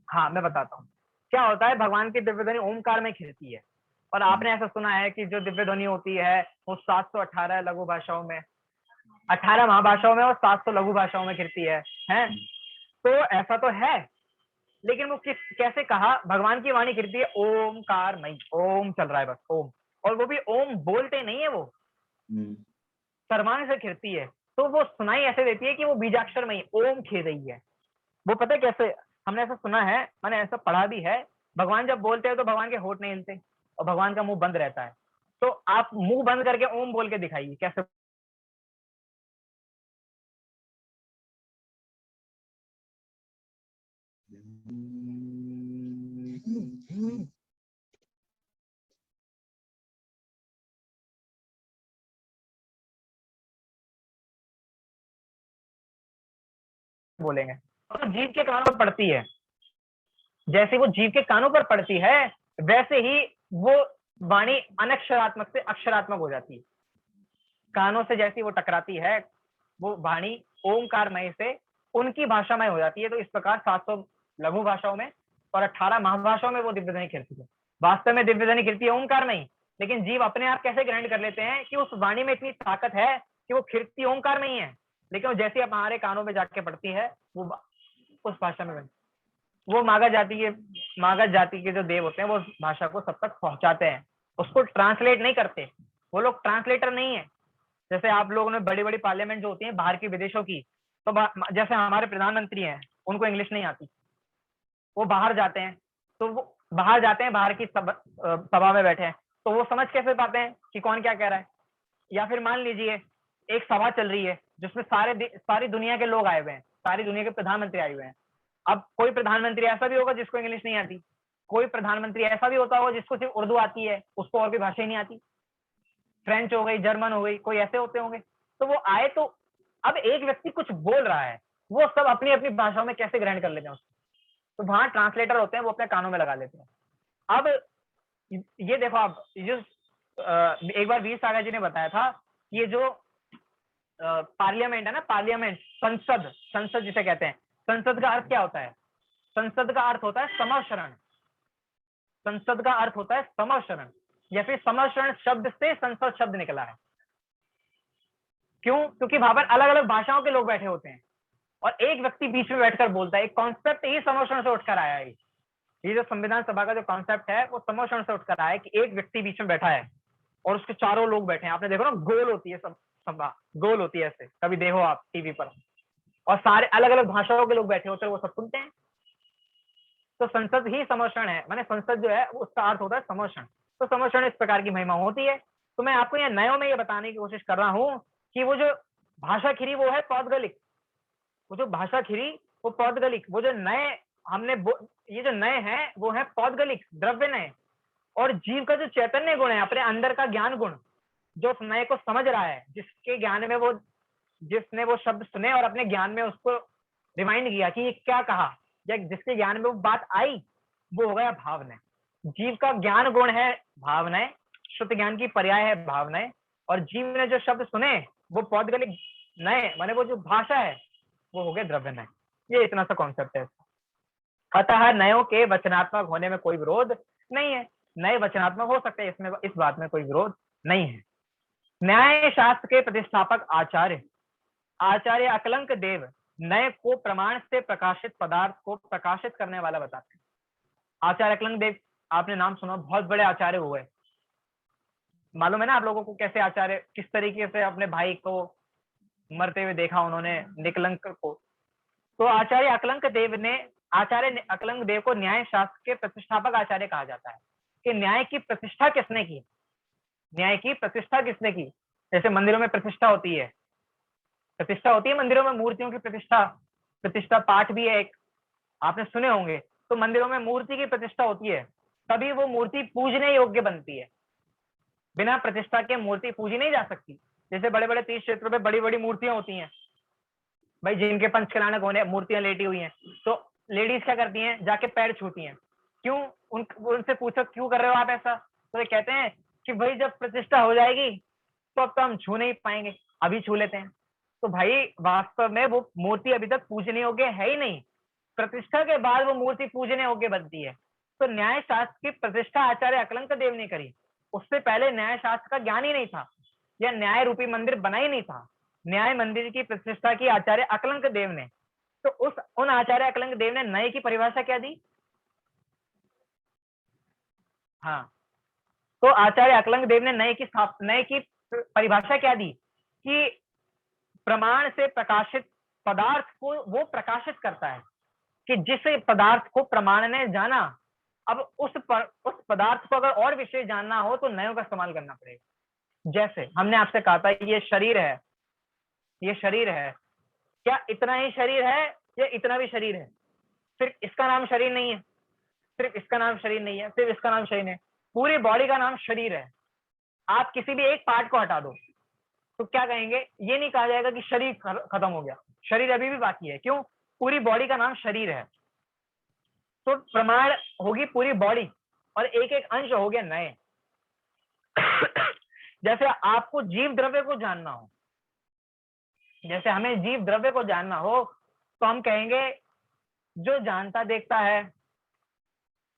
हाँ मैं बताता हूँ। क्या होता है, भगवान की दिव्य ध्वनि ओमकार में खिलती है, और आपने ऐसा सुना है कि जो दिव्य ध्वनि होती है वो 718 लघु भाषाओं में, 18 महाभाषाओं में और 700 लघु भाषाओं में खिलती है, हैं? तो ऐसा तो है, लेकिन वो कैसे कहा? भगवान की वाणी गिरती है ओमकार मई, ओम चल रहा है बस, ओम, और वो भी ओम बोलते नहीं है, वो सर्वांग से खिरती है, तो वो सुनाई ऐसे देती है कि वो बीजाक्षर में ओम खिल रही है। वो पता है कैसे? हमने ऐसा सुना है, मैंने ऐसा पढ़ा भी है, भगवान जब बोलते हैं तो भगवान के होठ नहीं हिलते और भगवान का मुंह बंद रहता है। तो आप मुंह बंद करके ओम बोल के दिखाइए कैसे बोलेंगे। तो जीव के कानों पर पड़ती है, जैसे वो जीव के कानों पर पड़ती है, वैसे ही वो वाणी अनक्षरात्मक से अक्षरात्मक हो जाती है। कानों से जैसी वो टकराती है, वो वाणी ओंकारमय से उनकी भाषामय हो जाती है। तो इस प्रकार 700 लघु भाषाओं में और 18 महाभाषाओं में वो दिव्य ध्वनि खिलती है। वास्तव में दिव्य ध्वनि खिलती है ओंकार में ही, लेकिन जीव अपने आप कैसे ग्रहण कर लेते हैं कि उस वाणी में इतनी ताकत है कि वो खिलती ओंकार में ही है, लेकिन जैसे अब हमारे कानों में जाके पड़ती है वो उस भाषा में बनती। वो मागध जाति के जो देव होते हैं वो भाषा को सब तक पहुंचाते हैं, उसको ट्रांसलेट नहीं करते। वो लोग ट्रांसलेटर नहीं है। जैसे आप लोगों ने बड़ी बड़ी पार्लियामेंट जो होती है बाहर की विदेशों की, तो जैसे हमारे प्रधानमंत्री हैं, उनको इंग्लिश नहीं आती, वो बाहर जाते हैं, तो वो बाहर की सभा में बैठे हैं, तो वो समझ कैसे पाते हैं कि कौन क्या कह रहा है? या फिर मान लीजिए एक सभा चल रही है जिसमें सारी दुनिया के लोग आए हुए हैं, सारी दुनिया के प्रधानमंत्री आए हुए हैं। अब कोई प्रधानमंत्री ऐसा भी होगा जिसको इंग्लिश नहीं आती, कोई प्रधानमंत्री ऐसा भी होता होगा जिसको सिर्फ उर्दू आती है, उसको और भी भाषा ही नहीं आती, फ्रेंच हो गई, जर्मन हो गई, कोई ऐसे होते होंगे। तो वो आए, तो अब एक व्यक्ति कुछ बोल रहा है, वो सब अपनी अपनी भाषाओं में कैसे ग्रहण कर लेते हैं उसको? तो वहां ट्रांसलेटर होते हैं, वो अपने कानों में लगा लेते हैं। अब ये देखो, आप एक बार वीर सागर जी ने बताया था, ये जो पार्लियामेंट है ना, पार्लियामेंट, संसद, संसद जिसे कहते हैं, संसद का अर्थ क्या होता है? संसद का अर्थ होता है समशरण। संसद का अर्थ होता है समशरण, या फिर समशरण शब्द से संसद शब्द निकला है। क्यों? क्योंकि वहां पर अलग अलग भाषाओं के लोग बैठे होते हैं और एक व्यक्ति बीच में बैठकर बोलता है। एक कॉन्सेप्ट ही समशरण से उठकर आया है। ये जो संविधान सभा का जो कॉन्सेप्ट है वो समशरण से उठकर आया है कि एक व्यक्ति बीच में बैठा है और उसके चारों लोग बैठे हैं। आपने देखो ना, गोल होती है सभा, गोल होती है ऐसे, कभी देखो आप टीवी पर, और सारे अलग अलग भाषाओं के लोग बैठे होते हैं, वो सब सुनते हैं। तो संसद ही समर्षण है, माने संसद जो है उसका अर्थ होता है समर्षण। तो समर्षण इस प्रकार की महिमा होती है। तो मैं आपको यहाँ नयों में ये बताने की कोशिश कर रहा हूँ कि वो जो भाषा खिरी वो है पौद्गलिक, वो जो भाषा खिरी वो पौद्गलिक, वो जो नए हमने ये जो नए हैं वो है पौद्गलिक, द्रव्य नए। और जीव का जो चैतन्य गुण है, अपने अंदर का ज्ञान गुण, जो उस नए को समझ रहा है, जिसके ज्ञान में वो, जिसने वो शब्द सुने और अपने ज्ञान में उसको रिमाइंड किया कि ये क्या कहा, या जिसके ज्ञान में वो बात आई, वो हो गया भावना। जीव का ज्ञान गुण है भावनाएं, शुद्ध ज्ञान की पर्याय है भावनाएं, और जीव ने जो शब्द सुने वो पौद्गलिक नए, माने वो जो भाषा है वो हो गए द्रव्य नए। ये इतना सा कॉन्सेप्ट है। अतः नयों के वचनात्मक होने में कोई विरोध नहीं है, नए वचनात्मक हो सकते हैं, इसमें इस बात में कोई विरोध नहीं है। न्याय शास्त्र के प्रतिष्ठापक आचार्य अकलंक देव नए को प्रमाण से प्रकाशित पदार्थ को प्रकाशित करने वाला बताते हैं। आचार्य अकलंक देव, आपने नाम सुना, बहुत बड़े आचार्य हुए। मालूम है ना आप लोगों को कैसे आचार्य, किस तरीके से अपने भाई को मरते हुए देखा उन्होंने, निकलंक को। तो आचार्य अकलंक देव को न्याय शास्त्र के प्रतिष्ठापक आचार्य कहा जाता है। कि न्याय की प्रतिष्ठा किसने की? न्याय की प्रतिष्ठा किसने की? जैसे मंदिरों में प्रतिष्ठा होती है, मंदिरों में मूर्तियों की प्रतिष्ठा पाठ भी है एक, आपने सुने होंगे। तो मंदिरों में मूर्ति की प्रतिष्ठा होती है, तभी वो मूर्ति पूजने योग्य बनती है। बिना प्रतिष्ठा के मूर्ति पूजी नहीं जा सकती। जैसे बड़े बड़े तीर्थ क्षेत्रों में बड़ी बड़ी मूर्तियां होती हैं भाई, जिनके पंचकलानक होने मूर्तियां लेटी हुई हैं, तो लेडीज क्या करती हैं, जाके पैर छूती हैं। क्यों? उनसे पूछो क्यों कर रहे हो आप ऐसा, तो ये कहते हैं कि भाई जब प्रतिष्ठा हो जाएगी तो अब तो हम छू नहीं पाएंगे, अभी छू लेते हैं। तो भाई वास्तव में वो मूर्ति अभी तक पूजने योग्य है ही नहीं, प्रतिष्ठा के बाद वो मूर्ति पूजने योग्य बनती है। तो न्याय शास्त्र की प्रतिष्ठा आचार्य अकलंक देव ने करी। उससे पहले न्याय शास्त्र का ज्ञान ही नहीं था, या न्याय रूपी मंदिर बना ही नहीं था। न्याय मंदिर की प्रतिष्ठा की आचार्य अकलंक देव ने। तो उन आचार्य अकलंक देव ने नए की परिभाषा क्या दी? हाँ, तो आचार्य अकलंक देव ने नए की परिभाषा क्या दी? कि प्रमाण से प्रकाशित पदार्थ को वो प्रकाशित करता है। कि जिस पदार्थ को प्रमाण ने जाना, अब उस पदार्थ को अगर और विषय जानना हो तो नयों का इस्तेमाल करना पड़ेगा। जैसे हमने आपसे कहा था ये शरीर है, ये शरीर है, क्या इतना ही शरीर है या इतना भी शरीर है? सिर्फ इसका नाम शरीर नहीं है, सिर्फ इसका नाम शरीर नहीं है, सिर्फ इसका नाम शरीर नहीं है, पूरी बॉडी का नाम शरीर है। आप किसी भी एक पार्ट को हटा दो तो क्या कहेंगे? ये नहीं कहा जाएगा कि शरीर खत्म हो गया, शरीर अभी भी बाकी है। क्यों? पूरी बॉडी का नाम शरीर है। तो प्रमाण होगी पूरी बॉडी और एक एक अंश हो गया नए। जैसे आपको जीव द्रव्य को जानना हो, जैसे हमें जीव द्रव्य को जानना हो तो हम कहेंगे जो जानता देखता है,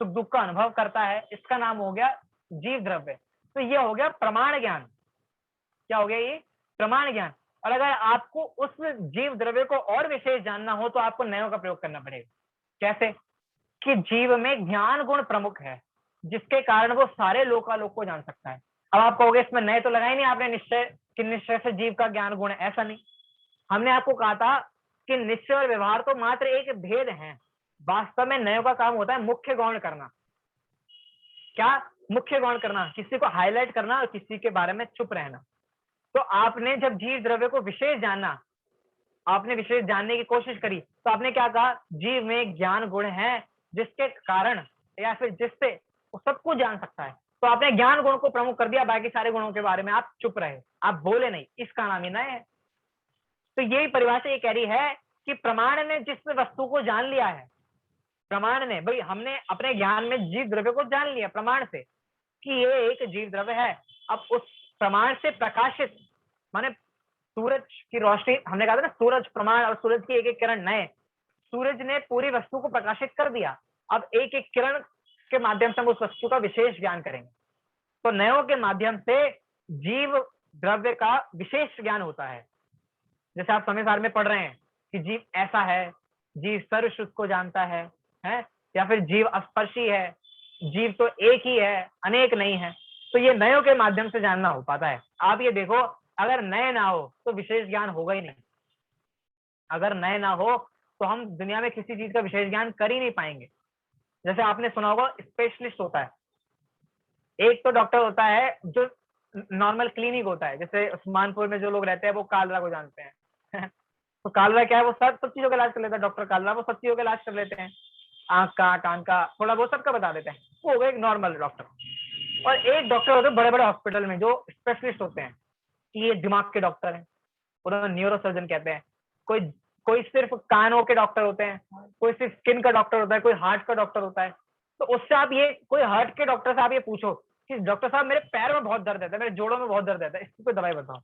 सुख दुख का अनुभव करता है, इसका नाम हो गया जीव द्रव्य। तो ये हो गया प्रमाण ज्ञान। क्या हो गया? ये प्रमाण ज्ञान। और अगर आपको उस जीव द्रव्य को और विशेष जानना हो तो आपको नयों का प्रयोग करना पड़ेगा। कैसे? कि जीव में ज्ञान गुण प्रमुख है, जिसके कारण वो सारे लोकालोक को जान सकता है। अब आप कहोगे इसमें नए तो लगाई नहीं आपने निश्चय, कि निश्चय से जीव का ज्ञान गुण है, ऐसा नहीं। हमने आपको कहा था कि निश्चय और व्यवहार तो मात्र एक भेद है, वास्तव में नयों का काम होता है मुख्य गौण करना। क्या? मुख्य गौण करना, किसी को हाईलाइट करना और किसी के बारे में चुप रहना। तो आपने जब जीव द्रव्य को विशेष जाना, आपने विशेष जानने की कोशिश करी, तो आपने क्या कहा? जीव में ज्ञान गुण है जिसके कारण या फिर जिससे वो सब कुछ जान सकता है। तो आपने ज्ञान गुण को प्रमुख कर दिया, बाकी सारे गुणों के बारे में आप चुप रहे, आप बोले नहीं, इसका नाम ही नए है। तो यही परिभाषा ये कह रही है कि प्रमाण ने जिस वस्तु को जान लिया है, प्रमाण ने, भाई हमने अपने ज्ञान में जीव द्रव्य को जान लिया प्रमाण से, कि ये एक जीव द्रव्य है। अब उस प्रमाण से प्रकाशित, माने सूरज की रोशनी, हमने कहा था ना सूरज प्रमाण और सूरज की एक एक किरण नए, सूरज ने पूरी वस्तु को प्रकाशित कर दिया। अब एक एक किरण के माध्यम से हम उस वस्तु का विशेष ज्ञान करेंगे। तो नयों के माध्यम से जीव द्रव्य का विशेष ज्ञान होता है। जैसे आप समय सार में पढ़ रहे हैं कि जीव ऐसा है, जीव सर्वश्रुत को जानता है, या फिर जीव अस्पर्शी है, जीव तो एक ही है, अनेक नहीं है। तो ये नयों के माध्यम से जानना हो पाता है। आप ये देखो, अगर नए ना हो तो विशेष ज्ञान होगा ही नहीं। अगर नए ना हो तो हम दुनिया में किसी चीज का विशेष ज्ञान कर ही नहीं पाएंगे। जैसे आपने सुना होगा स्पेशलिस्ट होता है, एक तो डॉक्टर होता है जो नॉर्मल क्लिनिक होता है। जैसे उस्मानपुर में जो लोग रहते हैं वो कालरा को जानते हैं तो कालरा क्या है, वो सब चीजों का इलाज कर लेता है। डॉक्टर कालरा वो सब चीजों का इलाज कर लेते हैं, आंख का, कान का, थोड़ा बहुत सबका बता देते हैं। वो हो गए एक नॉर्मल डॉक्टर। और एक डॉक्टर होते हैं बड़े बड़े हॉस्पिटल में जो स्पेशलिस्ट होते हैं, कि ये दिमाग के डॉक्टर हैं, उन्हें न्यूरो सर्जन कहते हैं। कोई सिर्फ कानों के डॉक्टर होते हैं, कोई सिर्फ स्किन का डॉक्टर होता है, कोई हार्ट का डॉक्टर होता है। तो उससे आप ये, कोई हार्ट के डॉक्टर से आप ये पूछो कि डॉक्टर साहब मेरे पैर में बहुत दर्द रहता है, मेरे जोड़ों में बहुत दर्द रहता है, इसकी कोई दवाई बताओ।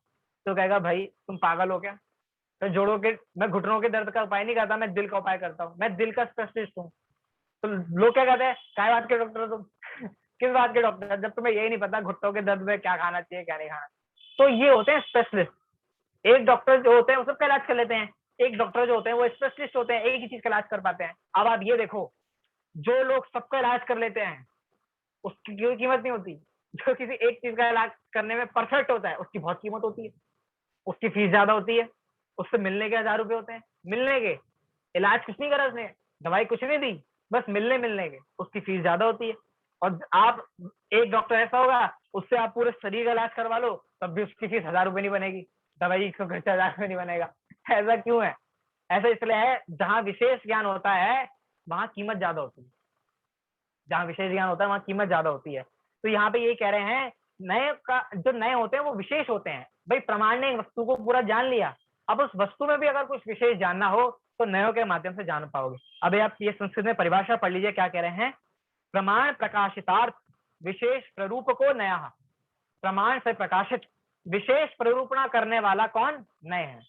तो कहेगा भाई तुम पागल हो क्या, मैं घुटनों के दर्द का उपाय नहीं करता, मैं दिल का उपाय करता हूँ, मैं दिल का स्पेशलिस्ट हूँ। तो लोग क्या कहते हैं, काय बात के डॉक्टर हो तुम किस बात के डॉक्टर, जब तुम्हें यही नहीं पता घुटनों के दर्द में क्या खाना चाहिए क्या नहीं खाना। तो ये होते हैं स्पेशलिस्ट। एक डॉक्टर जो होते हैं वो सबका इलाज कर लेते हैं, एक डॉक्टर जो होते हैं वो स्पेशलिस्ट होते हैं, एक ही चीज का इलाज कर पाते हैं। अब आप ये देखो, जो लोग सबका इलाज कर लेते हैं उसकी कोई कीमत नहीं होती। जो किसी एक चीज का इलाज करने में परफेक्ट होता है उसकी बहुत कीमत होती है, उसकी फीस ज्यादा होती है, उससे मिलने के 1000 रुपए होते हैं। मिलने के, इलाज कुछ नहीं करा उसने, दवाई कुछ नहीं दी, बस मिलने के, उसकी फीस ज्यादा होती है। और आप, एक डॉक्टर ऐसा होगा उससे आप पूरे शरीर का इलाज करवा लो तब भी उसकी फीस 1000 रुपए नहीं बनेगी, दवाई का खर्चा 1000 रुपए नहीं बनेगा। ऐसा क्यों है? ऐसा इसलिए है, जहां विशेष ज्ञान होता है वहां कीमत ज्यादा होती है। जहां विशेष ज्ञान होता है वहां कीमत ज्यादा होती है। तो यहाँ पे ये कह रहे हैं, नए का जो नए होते हैं वो विशेष होते हैं। भाई प्रमाण ने वस्तु को पूरा जान लिया, अब उस वस्तु में भी अगर कुछ विशेष जानना हो तो नयों के माध्यम से जान पाओगे। अब आप ये संस्कृत में परिभाषा पढ़ लीजिए, क्या कह रहे हैं, प्रमाण प्रकाशितार्थ विशेष प्ररूप को नया। प्रमाण से प्रकाशित विशेष प्ररूपणा करने वाला कौन? नए है।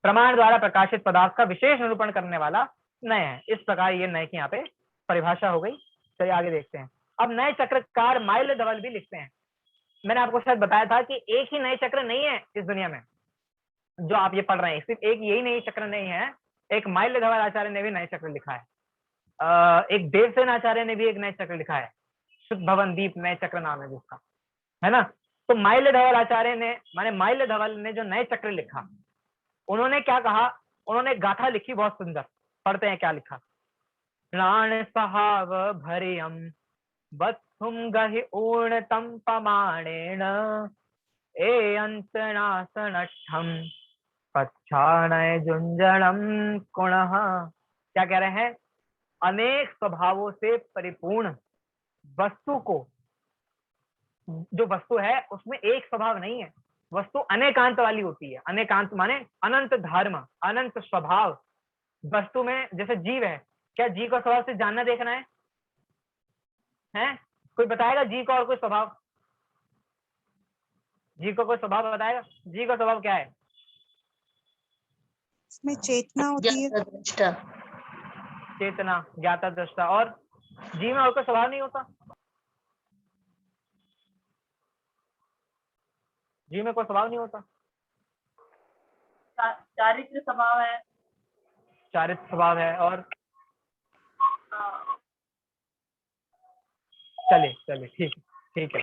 प्रमाण द्वारा प्रकाशित पदार्थ का विशेष निरूपण करने वाला नए है। इस प्रकार ये नए की यहाँ पे परिभाषा हो गई। चलिए आगे देखते हैं। अब नए चक्रकार माइल धवल भी लिखते हैं। मैंने आपको शायद बताया था कि एक ही नए चक्र नहीं है इस दुनिया में जो आप ये पढ़ रहे हैं, सिर्फ एक यही नई चक्र नहीं है, एक माइल धवल आचार्य ने भी नए चक्र लिखा है, एक देवसेन आचार्य ने भी एक नए चक्र लिखा है, शुद्ध भवन दीप नए चक्र नाम है जिसका, है ना। तो माइल धवल आचार्य ने, माने माइल धवल ने जो नए चक्र लिखा, उन्होंने क्या कहा, उन्होंने गाथा लिखी बहुत सुंदर। पढ़ते हैं क्या लिखा। प्राण सहाव भरियम बत्थुम गहि ऊर्णतम पमाणेन ए अंतनासनठम पच्छाणय जुंजणम कुणः। क्या कह रहे हैं, अनेक स्वभावों से परिपूर्ण वस्तु को, जो वस्तु है उसमें एक स्वभाव नहीं है, वस्तु अनेकांत वाली होती है। अनेकांत माने अनंत धर्म, अनंत स्वभाव वस्तु में। जैसे जीव है, क्या जीव का स्वभाव से जानना देखना है? कोई बताएगा जीव का और कोई स्वभाव? जीव का कोई स्वभाव बताएगा? जीव का स्वभाव क्या है? इसमें चेतना होती है, चेतना, ज्ञाता, दृष्टा। और जीव में और कोई स्वभाव नहीं होता? जीव में कोई स्वभाव नहीं होता? चारित्र स्वभाव है। चारित्र स्वभाव है। और चलिए ठीक है।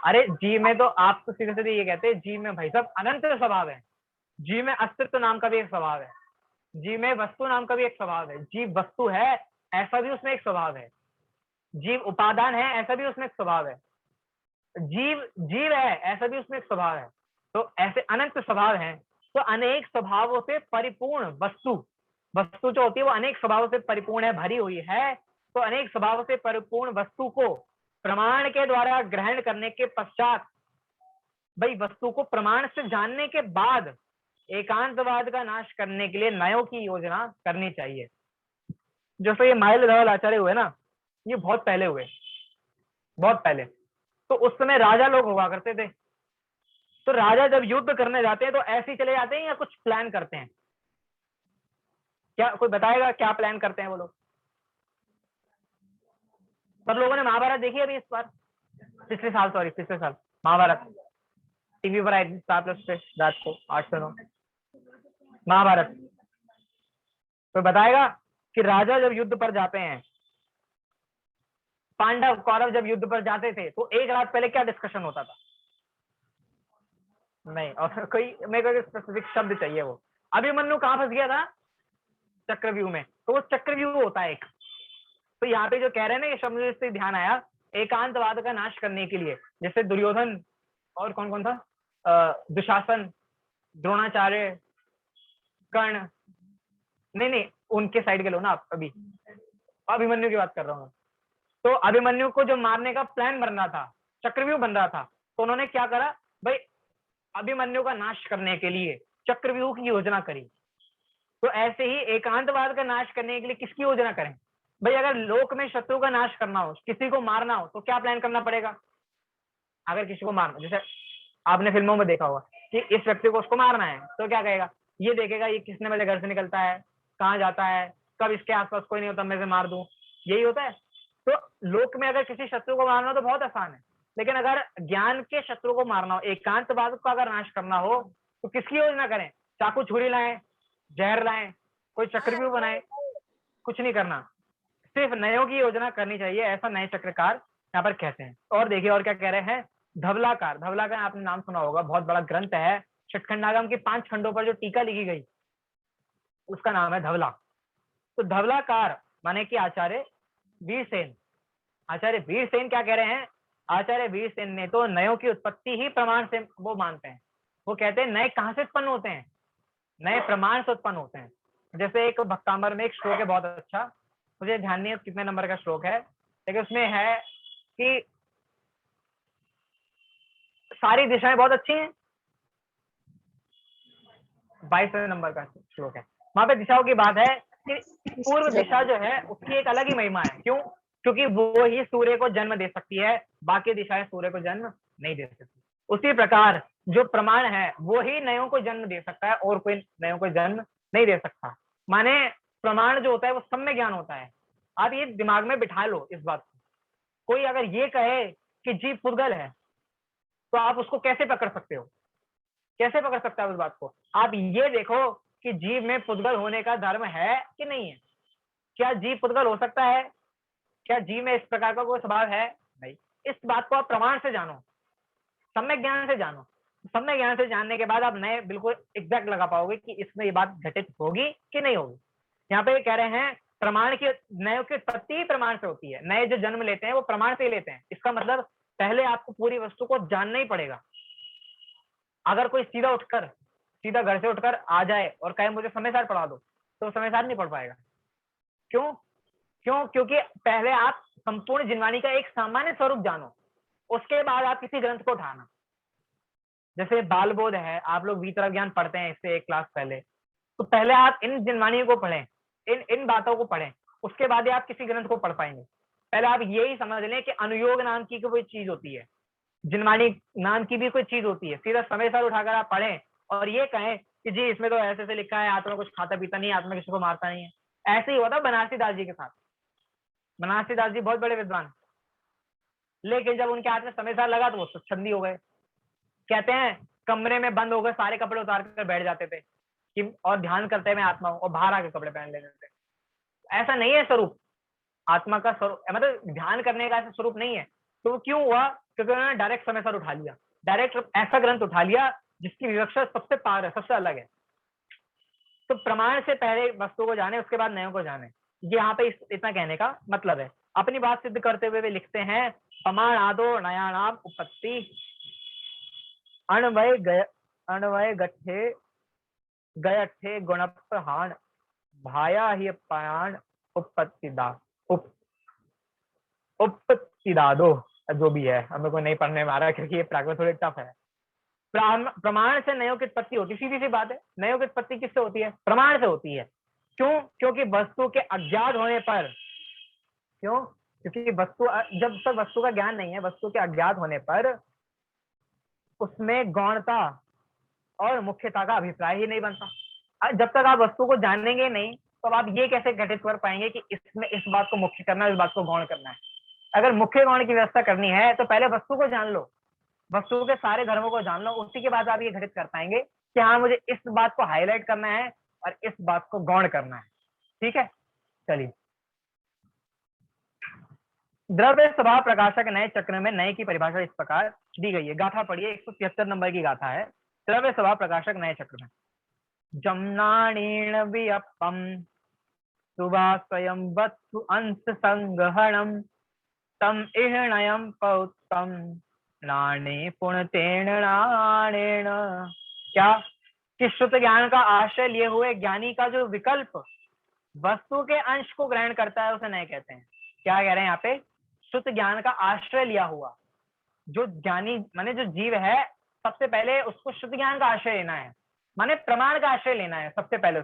अरे जीव में तो आप तो सीधे सीधे ये कहते हैं, जीव में भाई साहब अनंत स्वभाव है। जीव में अस्तित्व नाम का भी एक स्वभाव है, जीव में वस्तु नाम का भी एक स्वभाव है। जीव वस्तु है ऐसा भी उसमें एक स्वभाव है, जीव उपादान है ऐसा भी उसमें एक स्वभाव है, जीव है ऐसा भी उसमें एक स्वभाव है। तो ऐसे अनंत स्वभाव हैं। तो अनेक स्वभावों से परिपूर्ण वस्तु जो होती है वो अनेक स्वभावों से परिपूर्ण है, भरी हुई है। तो अनेक स्वभावों से परिपूर्ण वस्तु को प्रमाण के द्वारा ग्रहण करने के पश्चात, भाई वस्तु को प्रमाण से जानने के बाद एकांतवाद का नाश करने के लिए नयों की योजना करनी चाहिए। जैसे ये माइल धवल आचार्य हुए ना, ये बहुत पहले हुए, बहुत पहले। तो तो उस समय राजा लोग हुआ करते थे। तो राजा जब युद्ध करने जाते हैं तो ऐसे ही चले जाते हैं या कुछ प्लान करते हैं? क्या कोई बताएगा क्या प्लान करते हैं वो लोग? सब लोगों ने महाभारत देखी अभी इस बार, पिछले साल महाभारत टीवी पर आई थी Star+ पे रात को 8 से 9 महाभारत। तो बताएगा कि राजा जब युद्ध पर जाते हैं, पांडव कौरव जब युद्ध पर जाते थे तो एक रात पहले क्या डिस्कशन होता था? नहीं, और कोई मेरे को स्पेसिफिक शब्द चाहिए। वो अभिमन्यु कहाँ फंस गया था? चक्रव्यूह में। तो वो चक्रव्यूह होता है एक। तो यहाँ पे जो कह रहे हैं ना, ये शब्द से ध्यान आया, एकांतवाद का नाश करने के लिए, जैसे दुर्योधन और कौन कौन था, दुशासन, द्रोणाचार्य, कर्ण, नहीं उनके साइड के लो ना आप, अभी अभिमन्यु की बात कर रहा हूँ। तो अभिमन्यु को जो मारने का प्लान बन रहा था, चक्रव्यूह बन रहा था, तो उन्होंने क्या करा भाई, अभिमन्यु का नाश करने के लिए चक्रव्यूह की योजना करी। तो ऐसे ही एकांतवाद का नाश करने के लिए किसकी योजना करें भाई? अगर लोक में शत्रु का नाश करना हो, किसी को मारना हो, तो क्या प्लान करना पड़ेगा? अगर किसी को मारना, जैसे आपने फिल्मों में देखा होगा कि इस व्यक्ति को उसको मारना है, तो क्या कहेगा? ये देखेगा ये किसने मेरे घर से निकलता है, कहाँ जाता है, कब इसके आसपास कोई नहीं होता मैं इसे मार दूं, यही होता है। तो लोक में अगर किसी शत्रु को मारना हो तो बहुत आसान है, लेकिन अगर ज्ञान के शत्रु को मारना हो, एकांतवाद का अगर नाश करना हो, तो किसकी योजना करें? चाकू छुरी लाएं, जहर लाएं, कोई चक्रव्यूह बनाए? कुछ नहीं करना, सिर्फ नयों की योजना करनी चाहिए, ऐसा नए चक्रकार यहाँ पर कहते हैं। और देखिए और क्या कह रहे हैं, धवलाकार। धवलाकार आपने नाम सुना होगा, बहुत बड़ा ग्रंथ है, षटखंडागम के 5 खंडों पर जो टीका लिखी गई उसका नाम है धवला। तो धवलाकार माने कि आचार्य वीरसेन। आचार्य वीरसेन क्या कह रहे हैं? आचार्य वीरसेन ने तो नयों की उत्पत्ति ही प्रमाण से वो मानते हैं। वो कहते हैं नए कहाँ से उत्पन्न होते हैं? नए प्रमाण से उत्पन्न होते हैं। जैसे एक भक्तामर में एक श्लोक है बहुत अच्छा, मुझे ध्यान नहीं है कितने नंबर का श्लोक है, लेकिन उसमें है कि सारी दिशाएं बहुत अच्छी हैं, 22 नंबर का श्लोक है। वहां पे दिशाओं की बात है कि पूर्व दिशा जो है उसकी एक अलग ही महिमा है। क्यों? क्योंकि वो ही सूर्य को जन्म दे सकती है, बाकी दिशाएं सूर्य को जन्म नहीं दे सकती। उसी प्रकार जो प्रमाण है वो ही नयों को जन्म दे सकता है, और कोई नयों को जन्म नहीं दे सकता। माने प्रमाण जो होता है वो सम्य ज्ञान होता है। आप ये दिमाग में बिठा लो इस बात को। कोई अगर ये कहे कि जीव पुद्गल है, तो आप उसको कैसे पकड़ सकते हो? कैसे पकड़ सकते हो उस बात को? आप ये देखो कि जीव में पुद्गल होने का धर्म है कि नहीं है। क्या जीव पुद्गल हो सकता है? क्या जीव में इस प्रकार का कोई स्वभाव है? नहीं। इस बात को आप प्रमाण से जानो, सम्यक ज्ञान से जानो। सम्यक ज्ञान से जानने के बाद आप नए बिल्कुल एग्जैक्ट लगा पाओगे कि इसमें ये बात घटित होगी कि नहीं होगी। यहाँ पे कह रहे हैं प्रमाण की, नयों की उत्पत्ति ही प्रमाण से होती है। नए जो जन्म लेते हैं वो प्रमाण से ही लेते हैं। इसका मतलब पहले आपको पूरी वस्तु को जानना ही पड़ेगा। अगर कोई सीधा घर से उठकर आ जाए और कहे मुझे समयसार पढ़ा दो, तो समयसार नहीं पढ़ पाएगा। क्यों? क्योंकि पहले आप संपूर्ण जिनवाणी का एक सामान्य स्वरूप जानो, उसके बाद आप किसी ग्रंथ को उठाना। जैसे बाल बोध है, आप लोग वितरक ज्ञान पढ़ते हैं इससे एक क्लास पहले, तो पहले आप इन जिनवाणियों को पढ़ें, इन बातों को पढ़ें, उसके बाद ही आप किसी ग्रंथ को पढ़ पाएंगे। पहले आप यही समझ लें कि अनुयोग नाम की कोई चीज होती है, जिनवाणी नाम की भी कोई चीज होती है। सीधा समयसार उठाकर आप पढ़ें और ये कहें कि जी इसमें तो ऐसे से लिखा है, आत्मा कुछ खाता पीता नहीं, आत्मा किसी को मारता नहीं है। ऐसे ही हुआ था बनारसी दास जी के साथ। बनारसी दास जी बहुत बड़े विद्वान, लेकिन जब उनके हाथ में समयसार लगा तो वो स्वच्छंदी हो गए। कहते हैं कमरे में बंद होकर सारे कपड़े उतार कर बैठ जाते थे कि और ध्यान करते हुए आत्मा और बाहर आके कपड़े पहन लेते थे। ऐसा नहीं है स्वरूप आत्मा का, स्वरूप मतलब ध्यान करने का ऐसा स्वरूप नहीं है। तो वो क्यों हुआ? क्योंकि उन्होंने डायरेक्ट समयसार उठा लिया, डायरेक्ट ऐसा ग्रंथ उठा लिया जिसकी विवक्षा सबसे पार है, सबसे अलग है। तो प्रमाण से पहले वस्तु को जाने, उसके बाद नयों को जाने। ये यहाँ पे इतना कहने का मतलब है। अपनी बात सिद्ध करते हुए वे लिखते हैं प्रमाण आदो नयानाम उपपत्ति अणवय गठे गयठे गुणप्रहाण भाया ही पायाण उपपत्तिदादो, जो भी है हमें को नहीं पढ़ने में आ रहा क्योंकि ये प्राकृत थोड़े टफ है। प्रमाण से नयों की उत्पत्ति होती है, सीधी सी बात है। नयों की उत्पत्ति किससे होती है? प्रमाण से होती है। क्यों? क्योंकि वस्तु के अज्ञात होने पर, क्यों? क्योंकि वस्तु, जब तक वस्तु का ज्ञान नहीं है, वस्तु के अज्ञात होने पर उसमें गौणता और मुख्यता का अभिप्राय ही नहीं बनता। जब तक आप वस्तु को जानेंगे नहीं तो आप ये कैसे घटित कर पाएंगे कि इसमें इस बात को मुख्य करना है, इस बात को गौण करना है। अगर मुख्य गौण की व्यवस्था करनी है तो पहले वस्तु को जान लो, वस्तु के सारे धर्मों को जान लो, उसी के बाद आप ये घटित कर पाएंगे कि हाँ मुझे इस बात को हाईलाइट करना है और इस बात को गौण करना है। ठीक है, चलिए। द्रव्य स्वभाव प्रकाशक नए चक्र में नए की परिभाषा इस प्रकार दी गई है। गाथा पढ़िए, 173 नंबर की गाथा है। द्रव्य स्वभाव प्रकाशक नए चक्र में जमनाणीण वियप्पम सुवा स्वयं वस्तु अंश संगहणम तम इहणयम पौत्तम नाणे पुणतेन नाणेन। क्या कि शुद्ध ज्ञान का आश्रय लिए हुए ज्ञानी का जो विकल्प वस्तु के अंश को ग्रहण करता है उसे नए कहते हैं। क्या कह रहे हैं यहाँ पे? शुद्ध ज्ञान का आश्रय लिया हुआ जो ज्ञानी माने जो जीव है, सबसे पहले उसको शुद्ध ज्ञान का आश्रय लेना है, माने प्रमाण का आश्रय लेना है। सबसे पहले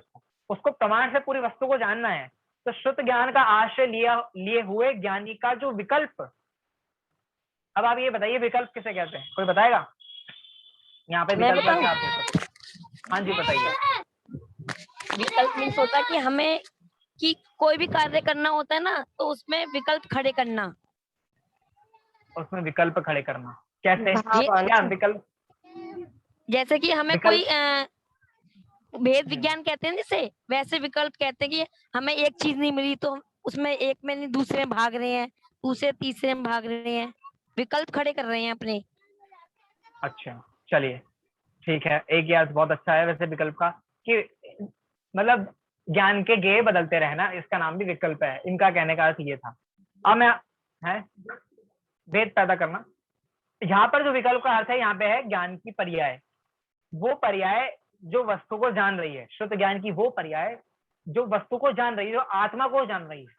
उसको प्रमाण से पूरी वस्तु को जानना है। तो शुद्ध ज्ञान का आश्रय लिए हुए ज्ञानी का जो विकल्प, अब आप ये बताइए विकल्प किसे कहते हैं? कोई बताएगा यहाँ पे विकल्प का क्या अर्थ है? हाँ जी बताइए। विकल्प मीन्स होता है कि हमें कि कोई भी कार्य करना होता है ना, तो उसमें विकल्प खड़े करना। उसमें विकल्प खड़े करना कैसे? ये क्या विकल्प? जैसे कि हमें विकल्प- कोई भेद विज्ञान कहते हैं जैसे, वैसे विकल्प कहते हैं कि हमें एक चीज नहीं मिली तो हम उसमें एक में नहीं दूसरे में भाग रहे हैं, दूसरे तीसरे में भाग रहे हैं, विकल्प खड़े कर रहे हैं अपने। अच्छा चलिए ठीक है, एक ये अर्थ बहुत अच्छा है वैसे विकल्प का, कि मतलब ज्ञान के गेय बदलते रहना, इसका नाम भी विकल्प है। इनका कहने का अर्थ ये था। अब मैं है भेद पैदा करना। यहाँ पर जो विकल्प का अर्थ है यहाँ पे है ज्ञान की पर्याय, वो पर्याय जो वस्तु को जान रही है। शुद्ध ज्ञान की वो पर्याय जो वस्तु को जान रही है, जो आत्मा को जान रही है,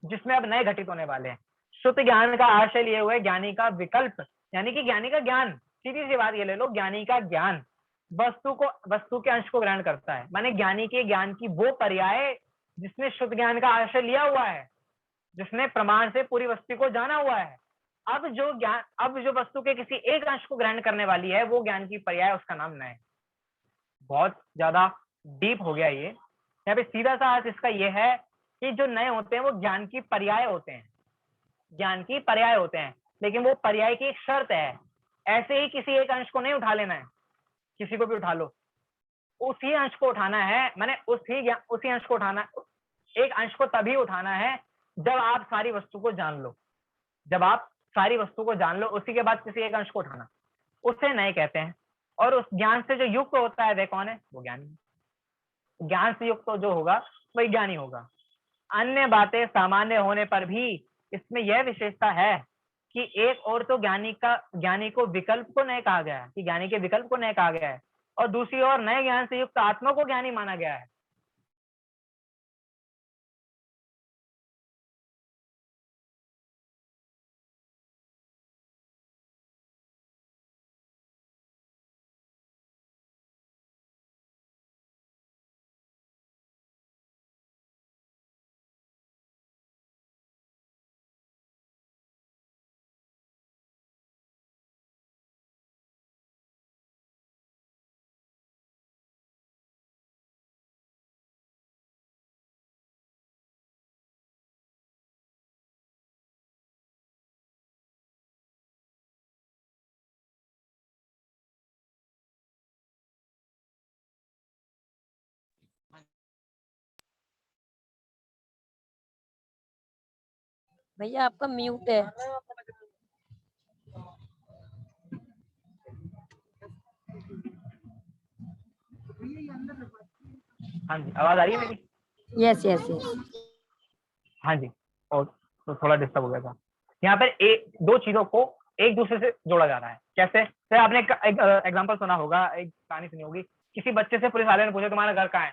जिसमें अब नए घटित होने वाले हैं। शुद्ध ज्ञान का आश्रय लिए हुए ज्ञानी का विकल्प, यानी कि ज्ञानी का ज्ञान, सीधी सी बात ये ले लो, ज्ञानी का ज्ञान वस्तु के अंश को ग्रहण करता है। माने ज्ञानी के ज्ञान की वो पर्याय जिसने शुद्ध ज्ञान का आश्रय लिया हुआ है, जिसने प्रमाण से पूरी वस्तु को जाना हुआ है। अब जो वस्तु के किसी एक अंश को ग्रहण करने वाली है, वो ज्ञान की पर्याय, उसका नाम नए। बहुत ज्यादा डीप हो गया ये। यहाँ पे सीधा सा अर्थ इसका ये है कि जो नए होते हैं वो ज्ञान की पर्याय होते हैं, ज्ञान की पर्याय होते हैं। लेकिन वो पर्याय की एक शर्त है, ऐसे ही किसी एक अंश को नहीं उठा लेना है, किसी को भी उठा लो, उसी अंश को उठाना है। माने उसी अंश को उठाना, एक अंश को तभी उठाना है जब आप सारी वस्तु को जान लो। जब आप सारी वस्तु को जान लो, उसी के बाद किसी एक अंश को उठाना, उसे नए कहते हैं। और उस ज्ञान से जो युक्त होता है वह कौन है? वो ज्ञानी। ज्ञान से युक्त जो होगा वही ज्ञानी होगा। अन्य बातें सामान्य होने पर भी इसमें यह विशेषता है कि एक और तो ज्ञानी को विकल्प को नए कहा गया है, कि ज्ञानी के विकल्प को नए कहा गया है, और दूसरी ओर नए ज्ञान से युक्त आत्मा को ज्ञानी माना गया है। भैया आपका म्यूट है। हाँ जी, आवाज आ रही है मेरी? Yes yes yes. हाँ जी, और तो थोड़ा डिस्टर्ब हो गया था। यहाँ पर दो चीजों को एक दूसरे से जोड़ा जा रहा है। कैसे? तो आपने एक एग्जांपल सुना होगा, एक कहानी सुनी होगी। किसी बच्चे से पुलिस वाले ने पूछा तुम्हारा घर कहाँ है,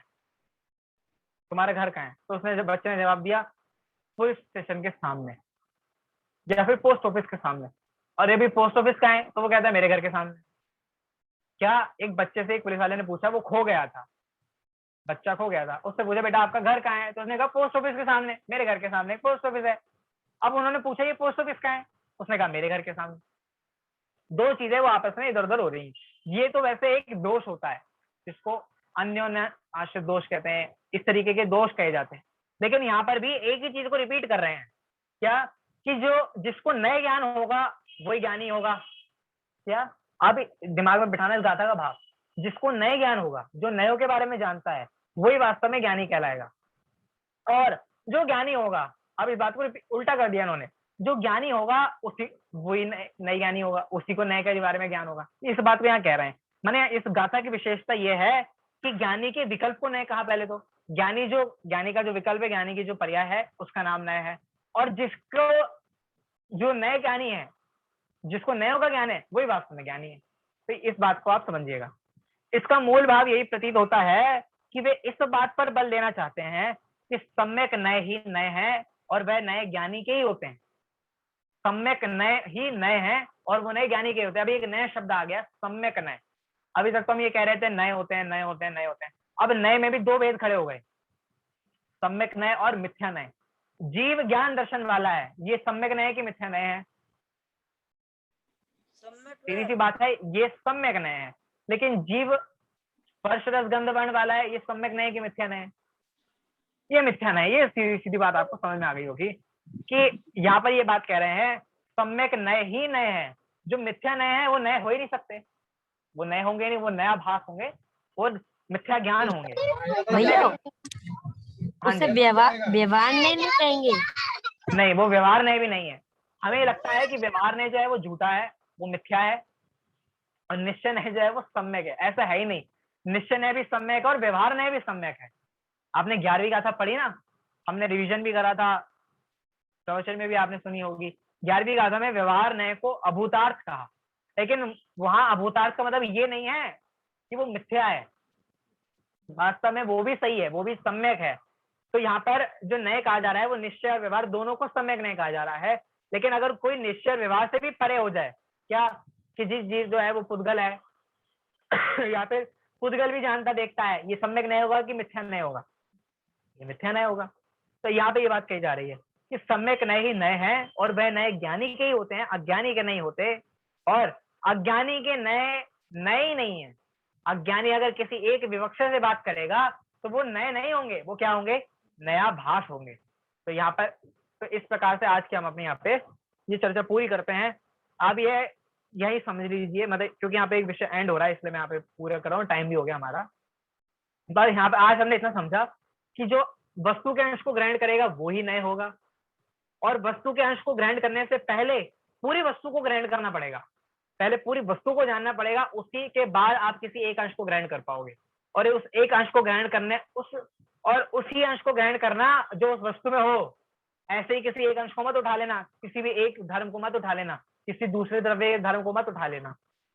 तुम्हारा घर कहाँ है? तो उसने जब बच्चे ने जवाब दिया पुलिस स्टेशन के सामने या फिर पोस्ट ऑफिस के सामने। और ये भी पोस्ट ऑफिस कहाँ है? तो वो कहता है मेरे घर के सामने। क्या एक बच्चे से एक पुलिस वाले ने पूछा, वो खो गया था, बच्चा खो गया था, उससे पूछा बेटा आपका घर कहाँ है? तो उसने कहा पोस्ट ऑफिस के सामने, मेरे घर के सामने एक पोस्ट ऑफिस है। अब उन्होंने पूछा ये पोस्ट तो किसका है, उसने कहा मेरे घर के सामने। दो चीजें वो आपस में इधर उधर हो रही हैं। ये तो वैसे एक दोष होता है जिसको अन्योन्य आश्रित दोष कहते हैं, इस तरीके के दोष कहे जाते हैं। लेकिन यहाँ पर भी एक ही चीज को रिपीट कर रहे हैं, क्या, कि जो जिसको नए ज्ञान होगा वही ज्ञानी होगा। क्या, आप दिमाग में बिठाना इस गाथा का भाव, जिसको नए ज्ञान होगा, जो नयों के बारे में जानता है, वही वास्तव में ज्ञानी कहलाएगा। और जो ज्ञानी होगा, अब इस बात को उल्टा कर दिया इन्होंने, जो ज्ञानी होगा उसी वही नई ज्ञानी होगा, उसी को नए के बारे में ज्ञान होगा। इस बात को यहाँ कह रहे हैं। माने इस गाथा की विशेषता यह है कि ज्ञानी के विकल्प को नए कहा पहले तो, ज्ञानी का जो विकल्प है, ज्ञानी की जो पर्याय है, उसका नाम नए है। और जिसको जो नए ज्ञानी है, जिसको नयों का ज्ञान है, वही वास्तव में ज्ञानी है। तो इस बात को आप समझिएगा। इसका मूल भाव यही प्रतीत होता है कि वे इस बात पर बल देना चाहते हैं कि सम्यक नए ही नए हैं और वह नए ज्ञानी के ही होते हैं। सम्यक नए ही नए हैं और वो नए ज्ञानी के होते हैं। अभी एक नया शब्द आ गया, सम्यक नए। अभी तक तो हम ये कह रहे थे नए होते हैं, नए होते हैं, नए होते हैं। अब नए में भी दो भेद खड़े हो गए, सम्यक नए और मिथ्या नए। जीव ज्ञान दर्शन वाला है, ये सम्यक नए की मिथ्या नए हैं? सीधी सी बात है, ये सम्यक नए हैं। लेकिन जीव स्पर्श रस गंध वर्ण वाला है, ये सम्यक नए की मिथ्या नए? ये मिथ्या नए। ये सीधी बात आपको समझ में आ गई होगी कि यहाँ पर ये बात कह रहे हैं सम्यक नए ही नए हैं, जो मिथ्या नए हैं वो नए हो ही नहीं सकते। वो नए होंगे नहीं, वो नया भास होंगे, वो मिथ्या ज्ञान होंगे। भैया हाँ उसे जी। व्यवहार नहीं कहेंगे। नहीं, वो व्यवहार नए भी नहीं है। हमें लगता है कि व्यवहार नए जो है वो झूठा है, वो मिथ्या है, और निश्चय नए जो है वो सम्यक है। ऐसा है ही नहीं। निश्चय नए भी सम्यक है और व्यवहार नए भी सम्यक है। आपने 11वीं गाथा पढ़ी ना, हमने रिवीजन भी करा था, प्रवचन में भी आपने सुनी होगी। 11वीं गाथा में व्यवहार नए को अभूतार्थ कहा, लेकिन वहां अभूतार्थ का मतलब ये नहीं है कि वो मिथ्या है, वास्तव में वो भी सही है, वो भी सम्यक है। तो यहाँ पर जो नए कहा जा रहा है वो निश्चय और व्यवहार दोनों को सम्यक नहीं कहा जा रहा है। लेकिन अगर कोई निश्चय और व्यवहार से भी परे हो जाए, क्या, कि जिस चीज जो है वो पुद्गल है या फिर पुद्गल भी जानता देखता है, ये सम्यक नहीं होगा कि मिथ्या नहीं होगा? ये मिथ्या नहीं होगा। तो यहाँ पे ये बात कही जा रही है कि सम्यक नए ही नए हैं और वह नए ज्ञानी के ही होते हैं, अज्ञानी के नहीं होते। और अज्ञानी के नए नए ही नहीं है। अज्ञानी अगर किसी एक विवक्षा से बात करेगा तो वो नए नहीं होंगे, वो क्या होंगे? नया भास होंगे। तो यहाँ पर तो इस प्रकार से आज के हम अपने यहाँ पे ये चर्चा पूरी करते हैं। अब ये यही समझ लीजिए, मतलब क्योंकि यहाँ पे एक विषय एंड हो रहा है, इसलिए मैं यहाँ पे पूरा कर रहा हूँ, टाइम भी हो गया हमारा। बस यहाँ पे आज हमने इतना समझा कि जो वस्तु के अंश को ग्रहण करेगा वो ही नए होगा, और वस्तु के अंश को ग्रहण करने से पहले पूरी वस्तु को ग्रहण करना पड़ेगा। पहले पूरी वस्तु को जानना पड़ेगा, उसी के बाद आप किसी एक अंश को ग्रहण कर पाओगे। और उस एक अंश को ग्रहण करने उसी अंश को ग्रहण करना जो उस वस्तु में हो। ऐसे ही किसी एक अंश को मत उठा लेना, किसी भी एक धर्म को मत उठा लेना, किसी दूसरे द्रव्य धर्म को मत उठा लेना,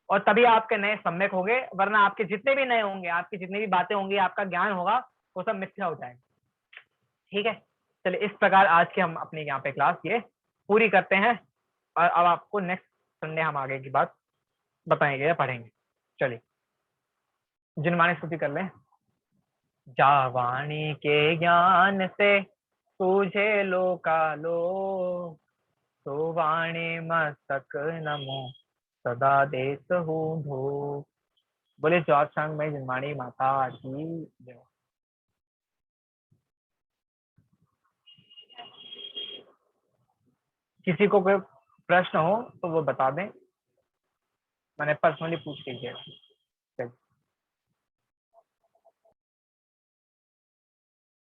और तभी आपके नए सम्यक होंगे। वरना आपके जितने भी नए होंगे, आपकी जितनी भी बातें होंगी, आपका ज्ञान होगा, वो सब मिथ्या हो जाएगा। ठीक है, चलिए इस प्रकार आज के हम अपनी यहाँ पे क्लास ये पूरी करते हैं, और अब आपको नेक्स्ट संडे हम आगे की बात बताएंगे या पढ़ेंगे। चलिए जिनवाणी स्तुति कर लें। जा वाणी के ज्ञान से सूझे लोकालो, तो वाणी मस्तक नमो सदा देत हूँ धो। बोले चौथांग में जिनवाणी माता की जय। किसी को कोई प्रश्न हो तो वो बता दें, मैंने पर्सनली पूछ लीजिएगा।